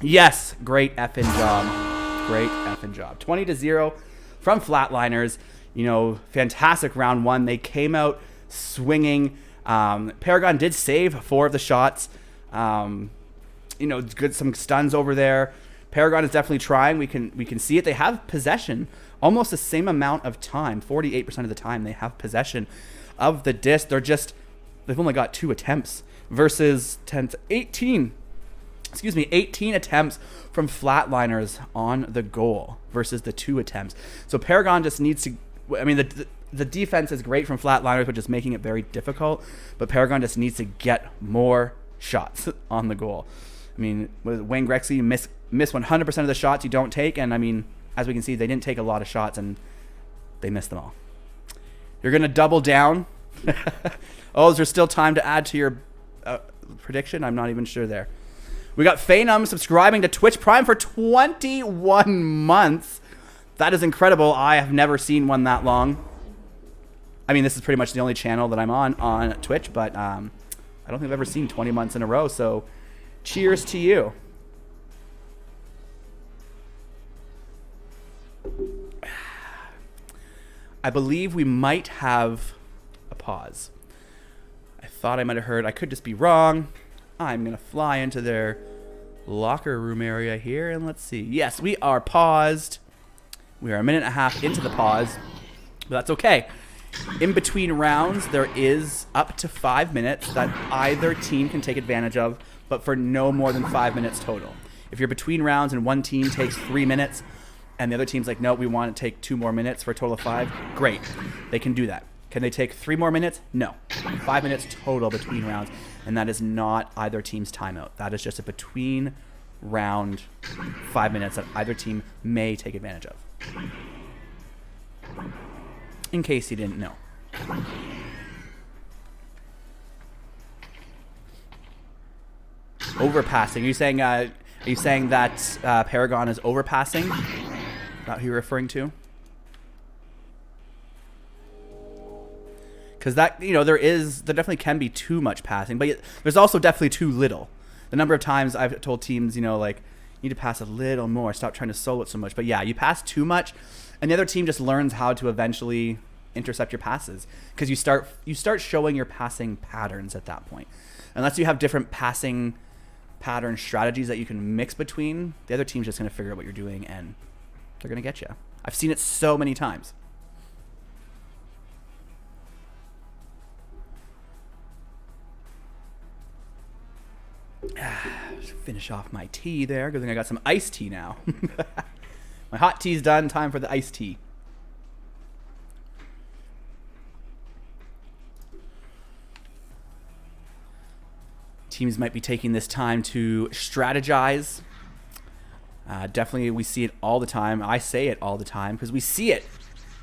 Yes, great effing job. Great effing job. 20-0 from Flatliners. You know, fantastic round one. They came out swinging. Paragon did save 4 of the shots. You know, good some stuns over there. Paragon is definitely trying. We can see it. They have possession almost the same amount of time. 48% of the time they have possession of the disc. They've only got 2 attempts versus 18 attempts from Flatliners on the goal versus the 2 attempts. So Paragon just needs to, I mean, the defense is great from Flatliners, but just making it very difficult. But Paragon just needs to get more shots on the goal. I mean, with Wayne Gretzky, you miss 100% of the shots you don't take. And I mean, as we can see, they didn't take a lot of shots and they missed them all. You're going to double down. Oh, is there still time to add to your prediction? I'm not even sure there. We got Phantom subscribing to Twitch Prime for 21 months. That is incredible. I have never seen one that long. I mean, this is pretty much the only channel that I'm on Twitch, but I don't think I've ever seen 20 months in a row. So cheers to you. I believe we might have a pause. I thought I might have heard. I could just be wrong. I'm going to fly into their locker room area here, and let's see. Yes, we are paused. We are a minute and a half into the pause, but that's okay. In between rounds, there is up to 5 minutes that either team can take advantage of, but for no more than 5 minutes total. If you're between rounds and one team takes 3 minutes, and the other team's like, no, we want to take 2 more minutes for a total of 5, great. They can do that. Can they take 3 more minutes? No. 5 minutes total between rounds, and that is not either team's timeout. That is just a between round 5 minutes that either team may take advantage of. In case you didn't know. Overpassing. Are you saying that Paragon is overpassing? That who you're referring to? Because that, you know, there definitely can be too much passing, but there's also definitely too little. The number of times I've told teams, you know, like, you need to pass a little more, stop trying to solo it so much. But yeah, you pass too much, and the other team just learns how to eventually intercept your passes, because you start showing your passing patterns at that point. Unless you have different passing pattern strategies that you can mix between, the other team's just going to figure out what you're doing, and they're going to get you. I've seen it so many times. Finish off my tea there. Good thing I got some iced tea now. My hot tea's done. Time for the iced tea. Teams might be taking this time to strategize. Definitely, we see it all the time. I say it all the time because we see it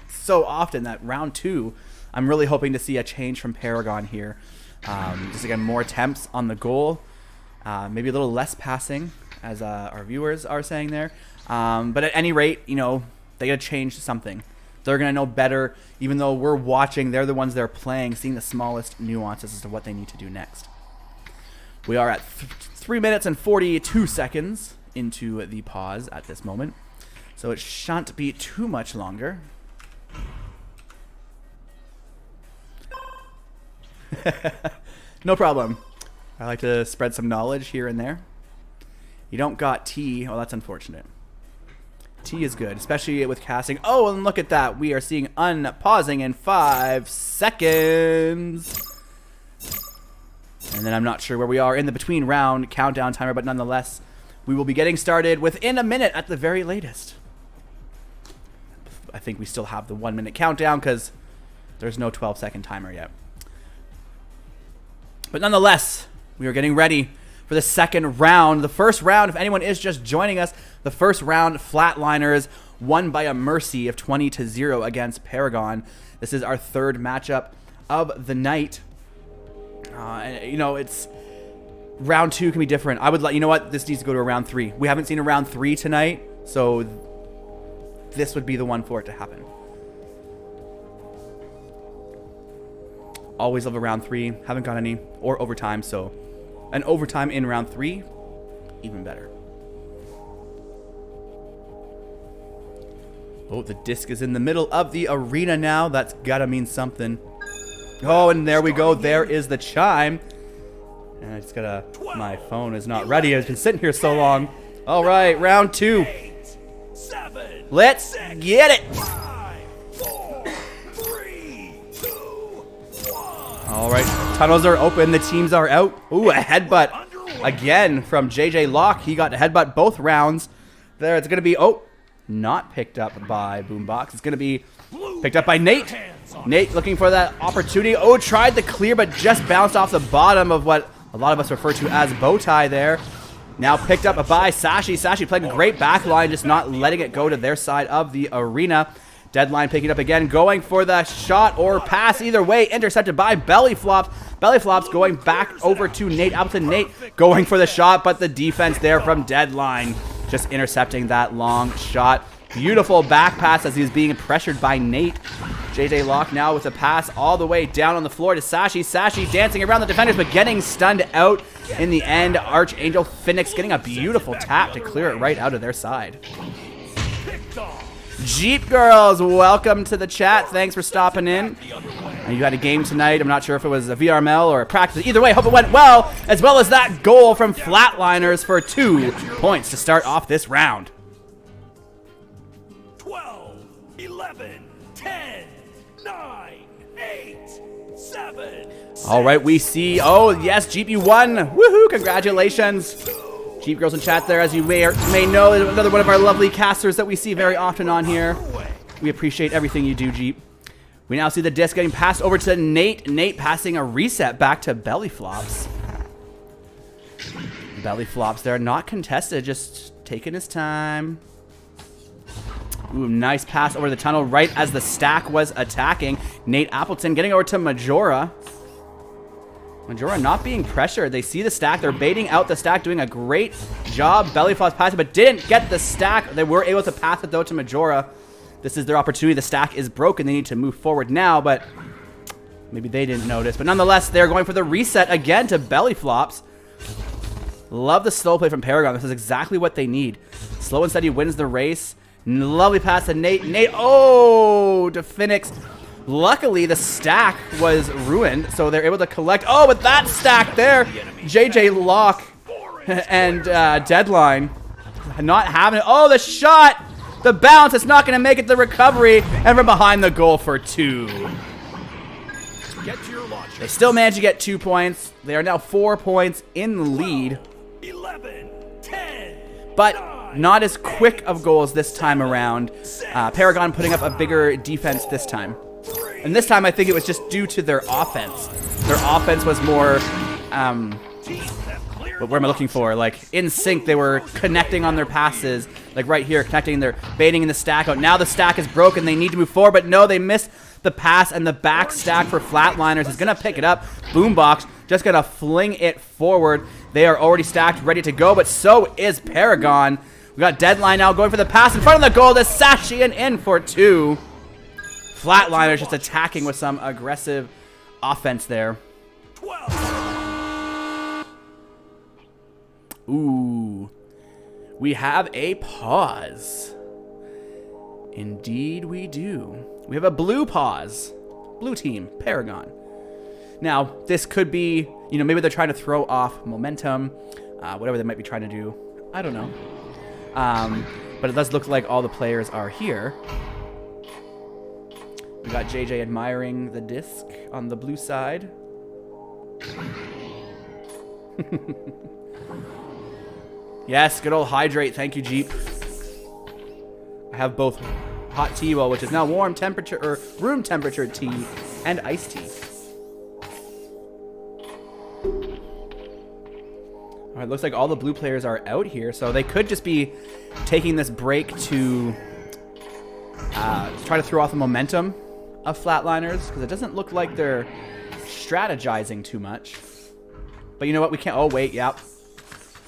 so often that round 2, I'm really hoping to see a change from Paragon here. Just again, more attempts on the goal. Maybe a little less passing, as our viewers are saying there. But at any rate, you know, they got to change something. They're going to know better. Even though we're watching, they're the ones that are playing, seeing the smallest nuances as to what they need to do next. We are at 3 minutes and 42 seconds into the pause at this moment. So it shan't be too much longer. No problem. I like to spread some knowledge here and there. You don't got T. Oh, that's unfortunate. T is good, especially with casting. Oh, and look at that. We are seeing unpausing in 5 seconds. And then I'm not sure where we are in the between round countdown timer, but nonetheless, we will be getting started within a minute at the very latest. I think we still have the 1 minute countdown because there's no 12-second timer yet. But nonetheless, we are getting ready for the second round. The first round, if anyone is just joining us, the first round, Flatliners won by a mercy of 20-0 against Paragon. This is our third matchup of the night. And, you know, it's round 2 can be different. I would let you know what, this needs to go to a round 3. We haven't seen a round 3 tonight, so this would be the one for it to happen. Always love a round 3. Haven't got any, or overtime, so an overtime in round 3, even better. Oh, the disc is in the middle of the arena now. That's gotta mean something. Oh, and there we go. There is the chime. And I just gotta, my phone is not ready. It's been sitting here so long. All right, round 2. 8, 7, Let's get it. 5, 4, 3, 2, 1. All right, tunnels are open. The teams are out. Ooh, a headbutt again from JJ Locke. He got a headbutt both rounds. There, it's gonna be, oh, not picked up by Boombox. It's gonna be picked up by Nate. Nate looking for that opportunity. Oh, tried the clear, but just bounced off the bottom of what a lot of us refer to as bow tie there. Now picked up by Sashi. Sashi playing a great backline, just not letting it go to their side of the arena. Deadline picking up again, going for the shot or pass. Either way, intercepted by Belly Flops. Belly Flops going back over to Nate Appleton. Nate going for the shot, but the defense there from Deadline just intercepting that long shot. Beautiful back pass as he was being pressured by Nate. JJ Locke now with a pass all the way down on the floor to Sashi. Sashi dancing around the defenders but getting stunned out in the end. Archangel Phoenix getting a beautiful tap to clear it right out of their side. Jeep Girls, welcome to the chat. Thanks for stopping in. You had a game tonight. I'm not sure if it was a VRML or a practice. Either way, hope it went well, as well as that goal from Flatliners for 2 points to start off this round. 12, 11, 10, 9, 8, 7. All right, we see, oh yes, Jeep, you won. Woohoo, congratulations. Jeep Girls in chat there, as you may know, another one of our lovely casters that we see very often on here. We appreciate everything you do, Jeep. We now see the disc getting passed over to Nate. Nate passing a reset back to Belly Flops. Belly Flops there, not contested, just taking his time. Ooh, nice pass over the tunnel right as the stack was attacking. Nate Appleton getting over to Majora. Majora not being pressured. They see the stack. They're baiting out the stack, doing a great job. Belly Flops passing, but didn't get the stack. They were able to pass it, though, to Majora. This is their opportunity. The stack is broken. They need to move forward now, but maybe they didn't notice. But nonetheless, they're going for the reset again to Belly Flops. Love the slow play from Paragon. This is exactly what they need. Slow and steady wins the race. Lovely pass to Nate. Nate, oh, to Phoenix. Luckily, the stack was ruined, so they're able to collect. Oh, with that stack there, JJ Locke and Deadline not having it. Oh, the shot, the bounce. It's not going to make it the recovery, and from behind the goal for 2. Get to your launcher. They still manage to get 2 points. They are now 4 points in the lead, 11, 10, but not as quick of goals this time around. Paragon putting up a bigger defense this time. And this time, I think it was just due to their offense. Their offense was more, what am I looking for? Like, in sync, they were connecting on their passes. Like, right here, connecting, they're baiting in the stack out. Now the stack is broken. They need to move forward, but no, they missed the pass, and the back stack for Flatliners is going to pick it up. Boombox just going to fling it forward. They are already stacked, ready to go, but so is Paragon. We got Deadline now going for the pass in front of the goal to Sashi and in for 2. Flatliners just attacking with some aggressive offense there. 12. Ooh. We have a pause. Indeed we do. We have a blue pause. Blue team, Paragon. Now, this could be, you know, maybe they're trying to throw off momentum, whatever they might be trying to do. I don't know. But it does look like all the players are here. We got JJ admiring the disc on the blue side. Yes, good old hydrate. Thank you, Jeep. I have both hot tea, well, which is now warm temperature or room temperature tea, and iced tea. All right, looks like all the blue players are out here, so they could just be taking this break to try to throw off the momentum of Flatliners, because it doesn't look like they're strategizing too much. But you know what? We can't. Oh wait, yep.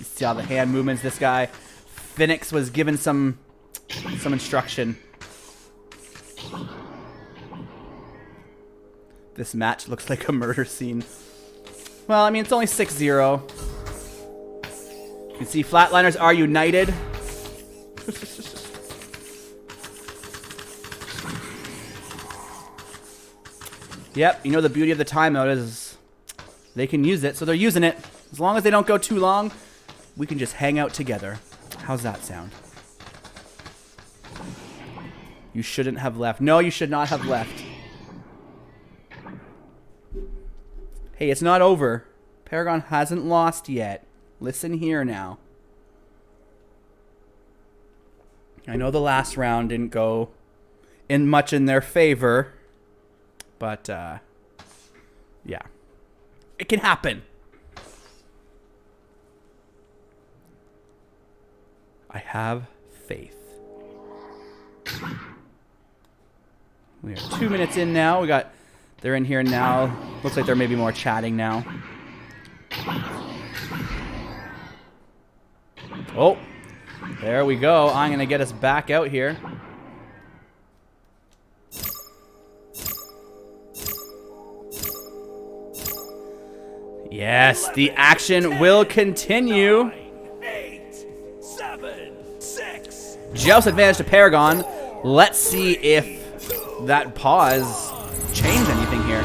You see all the hand movements. This guy, Phoenix, was given some instruction. This match looks like a murder scene. Well, I mean, it's only 6-0. You can see Flatliners are united. Yep, you know the beauty of the timeout is they can use it, so they're using it. As long as they don't go too long, we can just hang out together. How's that sound? You shouldn't have left. No, you should not have left. Hey, it's not over. Paragon hasn't lost yet. Listen here now. I know the last round didn't go much in their favor, but yeah, it can happen. I have faith. We are 2 minutes in now. They're in here now. Looks like they're maybe more chatting now. Oh, there we go. I'm going to get us back out here. Yes, the action will continue. 9, 8, 7, 6. Joust advantage to Paragon. Let's see if that pause changed anything here.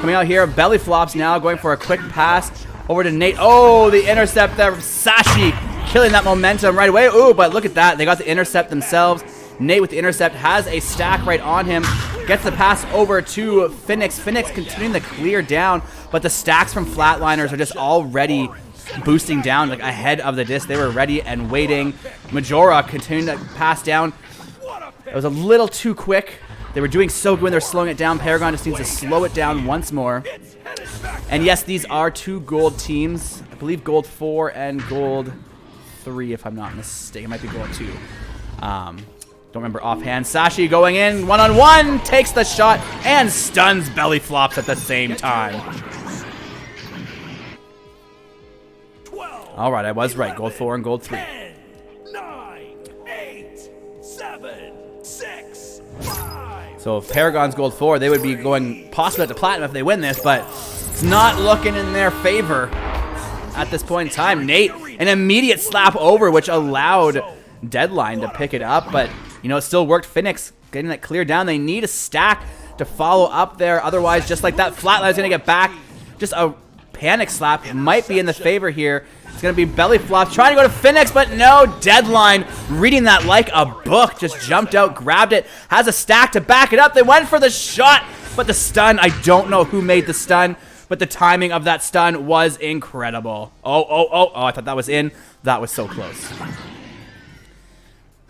Coming out here, belly flops now, going for a quick pass over to Nate. Oh, the intercept there from Sashi, killing that momentum right away. Ooh, but look at that. They got the intercept themselves. Nate with the intercept has a stack right on him. Gets the pass over to Phoenix. Phoenix continuing to clear down, but the stacks from Flatliners are just already boosting down, like ahead of the disc. They were ready and waiting. Majora continuing to pass down. It was a little too quick. They were doing so good when they're slowing it down. Paragon just needs to slow it down once more. And yes, these are 2 gold teams. I believe gold 4 and gold 3, if I'm not mistaken. It might be gold 2. Don't remember offhand. Sashi going in, one-on-one, takes the shot, and stuns belly flops at the same time. All right, I was right. Gold 4 and gold 3. 10, 9, 8, 7, 6, 5. So if Paragon's gold 4, they would be going possibly to platinum if they win this, but it's not looking in their favor at this point in time. Nate, an immediate slap over, which allowed Deadline to pick it up, but you know, it still worked. Phoenix getting that clear down. They need a stack to follow up there. Otherwise, just like that, Flatline's going to get back. Just a panic slap might be in the favor here. It's going to be belly flops. Trying to go to Phoenix, but no. Deadline reading that like a book. Just jumped out, grabbed it. Has a stack to back it up. They went for the shot, but the stun, I don't know who made the stun, but the timing of that stun was incredible. Oh, I thought that was in. That was so close.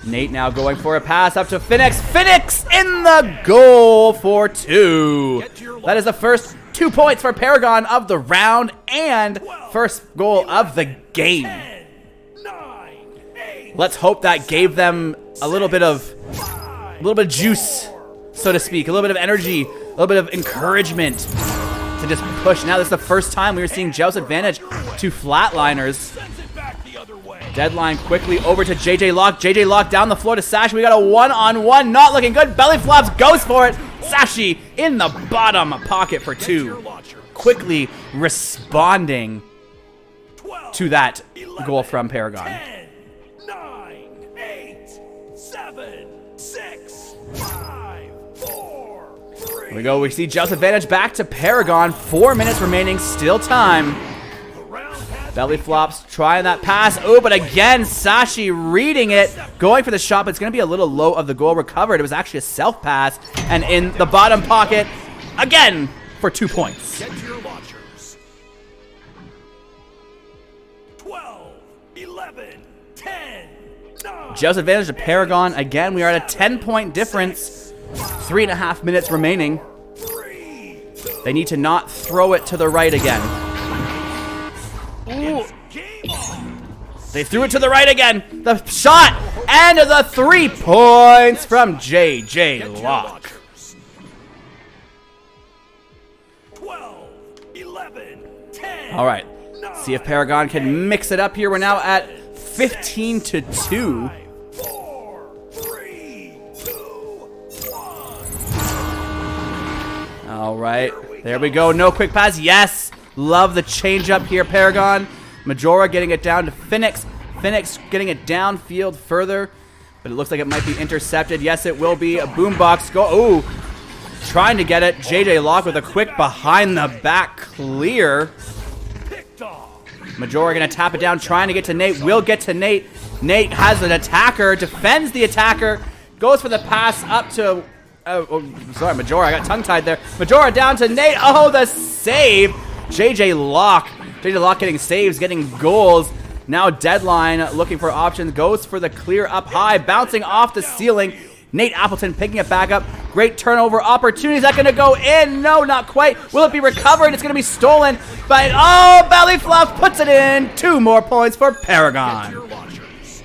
Nate now going for a pass up to Phoenix. Phoenix in the goal for 2. That is the first 2 points for Paragon of the round and first goal of the game. 10, 9, 8, Let's hope that gave them a little bit of juice, so to speak, a little bit of energy, a little bit of encouragement to just push. Now this is the first time we were seeing Joust advantage to Flatliners. sends it back the other way. Deadline quickly over to JJ Lock. JJ Lock down the floor to Sashi. We got a one-on-one. Not looking good. Belly flops. Goes for it. Sashi in the bottom pocket for 2. Quickly responding to that goal from Paragon. 10, 9, 8, 7, 6, 5, 4, 3. Here we go. We see Joust advantage back to Paragon. 4 minutes remaining. Still time. Belly flops, trying that pass. Oh, but again, Sashi reading it, going for the shot, but it's going to be a little low of the goal. Recovered. It was actually a self pass, and in the bottom pocket, again, for 2 points. Get to your launchers. 12, 11, 10, 9. Joust advantage to Paragon. Again, we are at a 10-point difference. 3.5 minutes remaining. 3, 2, They need to not throw it to the right again. Ooh. game on. They threw it to the right again. The shot and the 3 points from JJ Get to your Lock. launchers. 12, 11, 10. All right. See if Paragon can mix it up here. We're now at 15 to 2. 5, 4, 3, 2, 1. All right. There we go. No quick pass. Yes. Love the change up here, Paragon. Majora getting it down to Phoenix. Phoenix getting it downfield further, but it looks like it might be intercepted. Yes, it will be. A boombox go. Ooh. Trying to get it. JJ Lock with a quick behind the back clear. Picked off. Majora gonna tap it down, trying to get to Nate. Will get to Nate. Nate has an attacker, defends the attacker, goes for the pass up to. Sorry, Majora. I got tongue-tied there. Majora down to Nate. Oh, the save. JJ Lock. JJ Lock getting saves, getting goals. Now Deadline looking for options. Goes for the clear up high, bouncing off the ceiling. Nate Appleton picking it back up. Great turnover opportunity. Is that going to go in? No, not quite. Will it be recovered? It's going to be stolen. But, oh, Belly Flops puts it in. 2 more points for Get to Paragon. your launchers.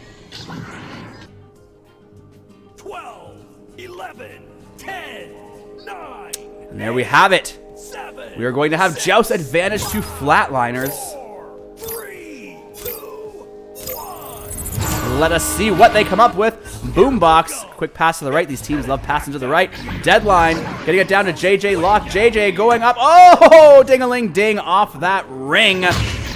12, 11, 10, 9. And there we have it. 7. We are going to have Joust advantage to Flatliners. 4, 3, 2, 1. Let us see what they come up with. Boombox, quick pass to the right. These teams love passing to the right. Deadline, getting it down to JJ Lock. JJ going up. Oh, ding-a-ling-ding off that ring.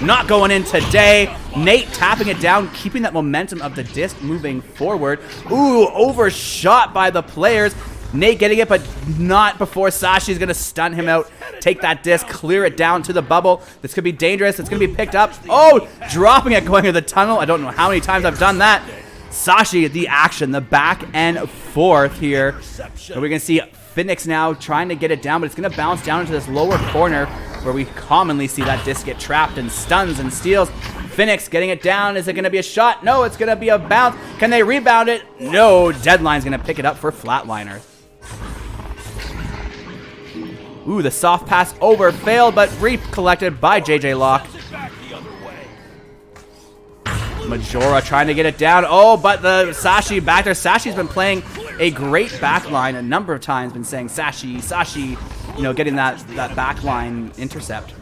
Not going in today. Nate tapping it down, keeping that momentum of the disc moving forward. Ooh, overshot by the players. Nate getting it, but not before Sashi's going to stun him out. Take that disc, clear it down to the bubble. This could be dangerous. It's going to be picked up. Oh, dropping it, going to the tunnel. I don't know how many times I've done that. Sashi, the action, the back and forth here. So we're going to see Phoenix now trying to get it down, but it's going to bounce down into this lower corner where we commonly see that disc get trapped and stuns and steals. Phoenix getting it down. Is it going to be a shot? No, it's going to be a bounce. Can they rebound it? No. Deadline's going to pick it up for Flatliner. Ooh, the soft pass over, failed, but recollected by JJ Lock. Back the other way. Majora trying to get it down. Oh, but the Sashi back there. Sashi's been playing a great backline a number of times. Been saying Sashi, you know, getting that backline intercept.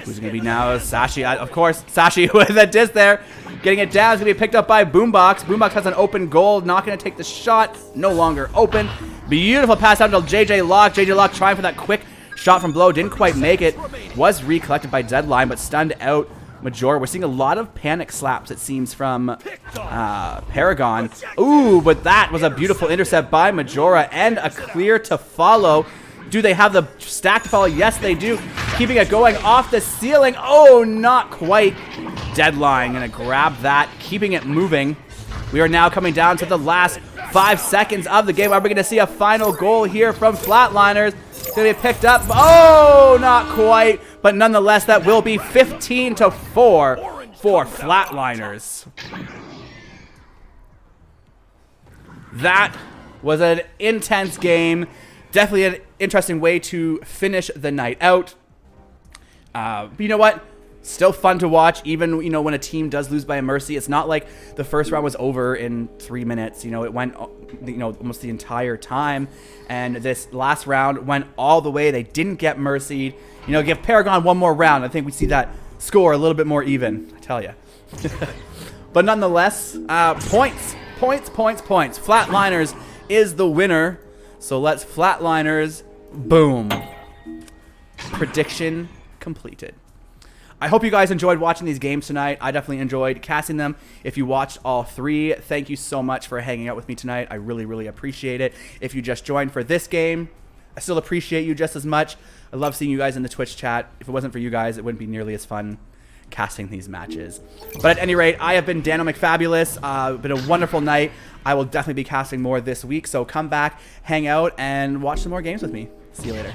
Who's going to be now? Sashi, of course. Sashi with a disc there. Getting it down. It's going to be picked up by Boombox. Boombox has an open goal. Not going to take the shot. No longer open. Beautiful pass out to JJ Lock. JJ Lock trying for that quick shot from below. Didn't quite make it. Was recollected by Deadline, but stunned out Majora. We're seeing a lot of panic slaps, it seems, from Paragon. Ooh, but that was a beautiful intercept by Majora and a clear to follow. Do they have the stack to follow? Yes, they do. Keeping it going off the ceiling. Oh, not quite. Deadline gonna grab that, keeping it moving. We are now coming down to the last 5 seconds of the game. Are we gonna see a final goal here from Flatliners? It's gonna be picked up. Oh, not quite. But nonetheless, that will be 15 to 4 for Flatliners. That was an intense game. Definitely an interesting way to finish the night out. But you know what? Still fun to watch, even, you know, when a team does lose by a mercy. It's not like the first round was over in 3 minutes. You know, it went, you know, almost the entire time. And this last round went all the way. They didn't get mercied. You know, give Paragon one more round. I think we see that score a little bit more even, I tell you. But nonetheless, points. Flatliners is the winner. So let's Flatliners. Boom. Prediction completed. I hope you guys enjoyed watching these games tonight. I definitely enjoyed casting them. If you watched all 3, thank you so much for hanging out with me tonight. I really, really appreciate it. If you just joined for this game, I still appreciate you just as much. I love seeing you guys in the Twitch chat. If it wasn't for you guys, it wouldn't be nearly as fun casting these matches. But at any rate, I have been Dano McFabulous. Been a wonderful night. I will definitely be casting more this week, so come back, hang out, and watch some more games with me. See you later.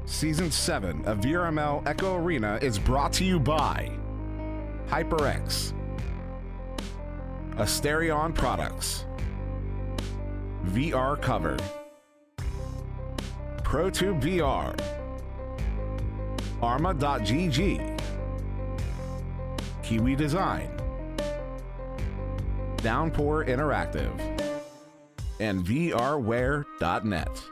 Season 7 of VRML Echo Arena is brought to you by HyperX, Asterion Products, VR Cover, ProTube VR, Arma.gg, Kiwi Design, Downpour Interactive, and VRware.net.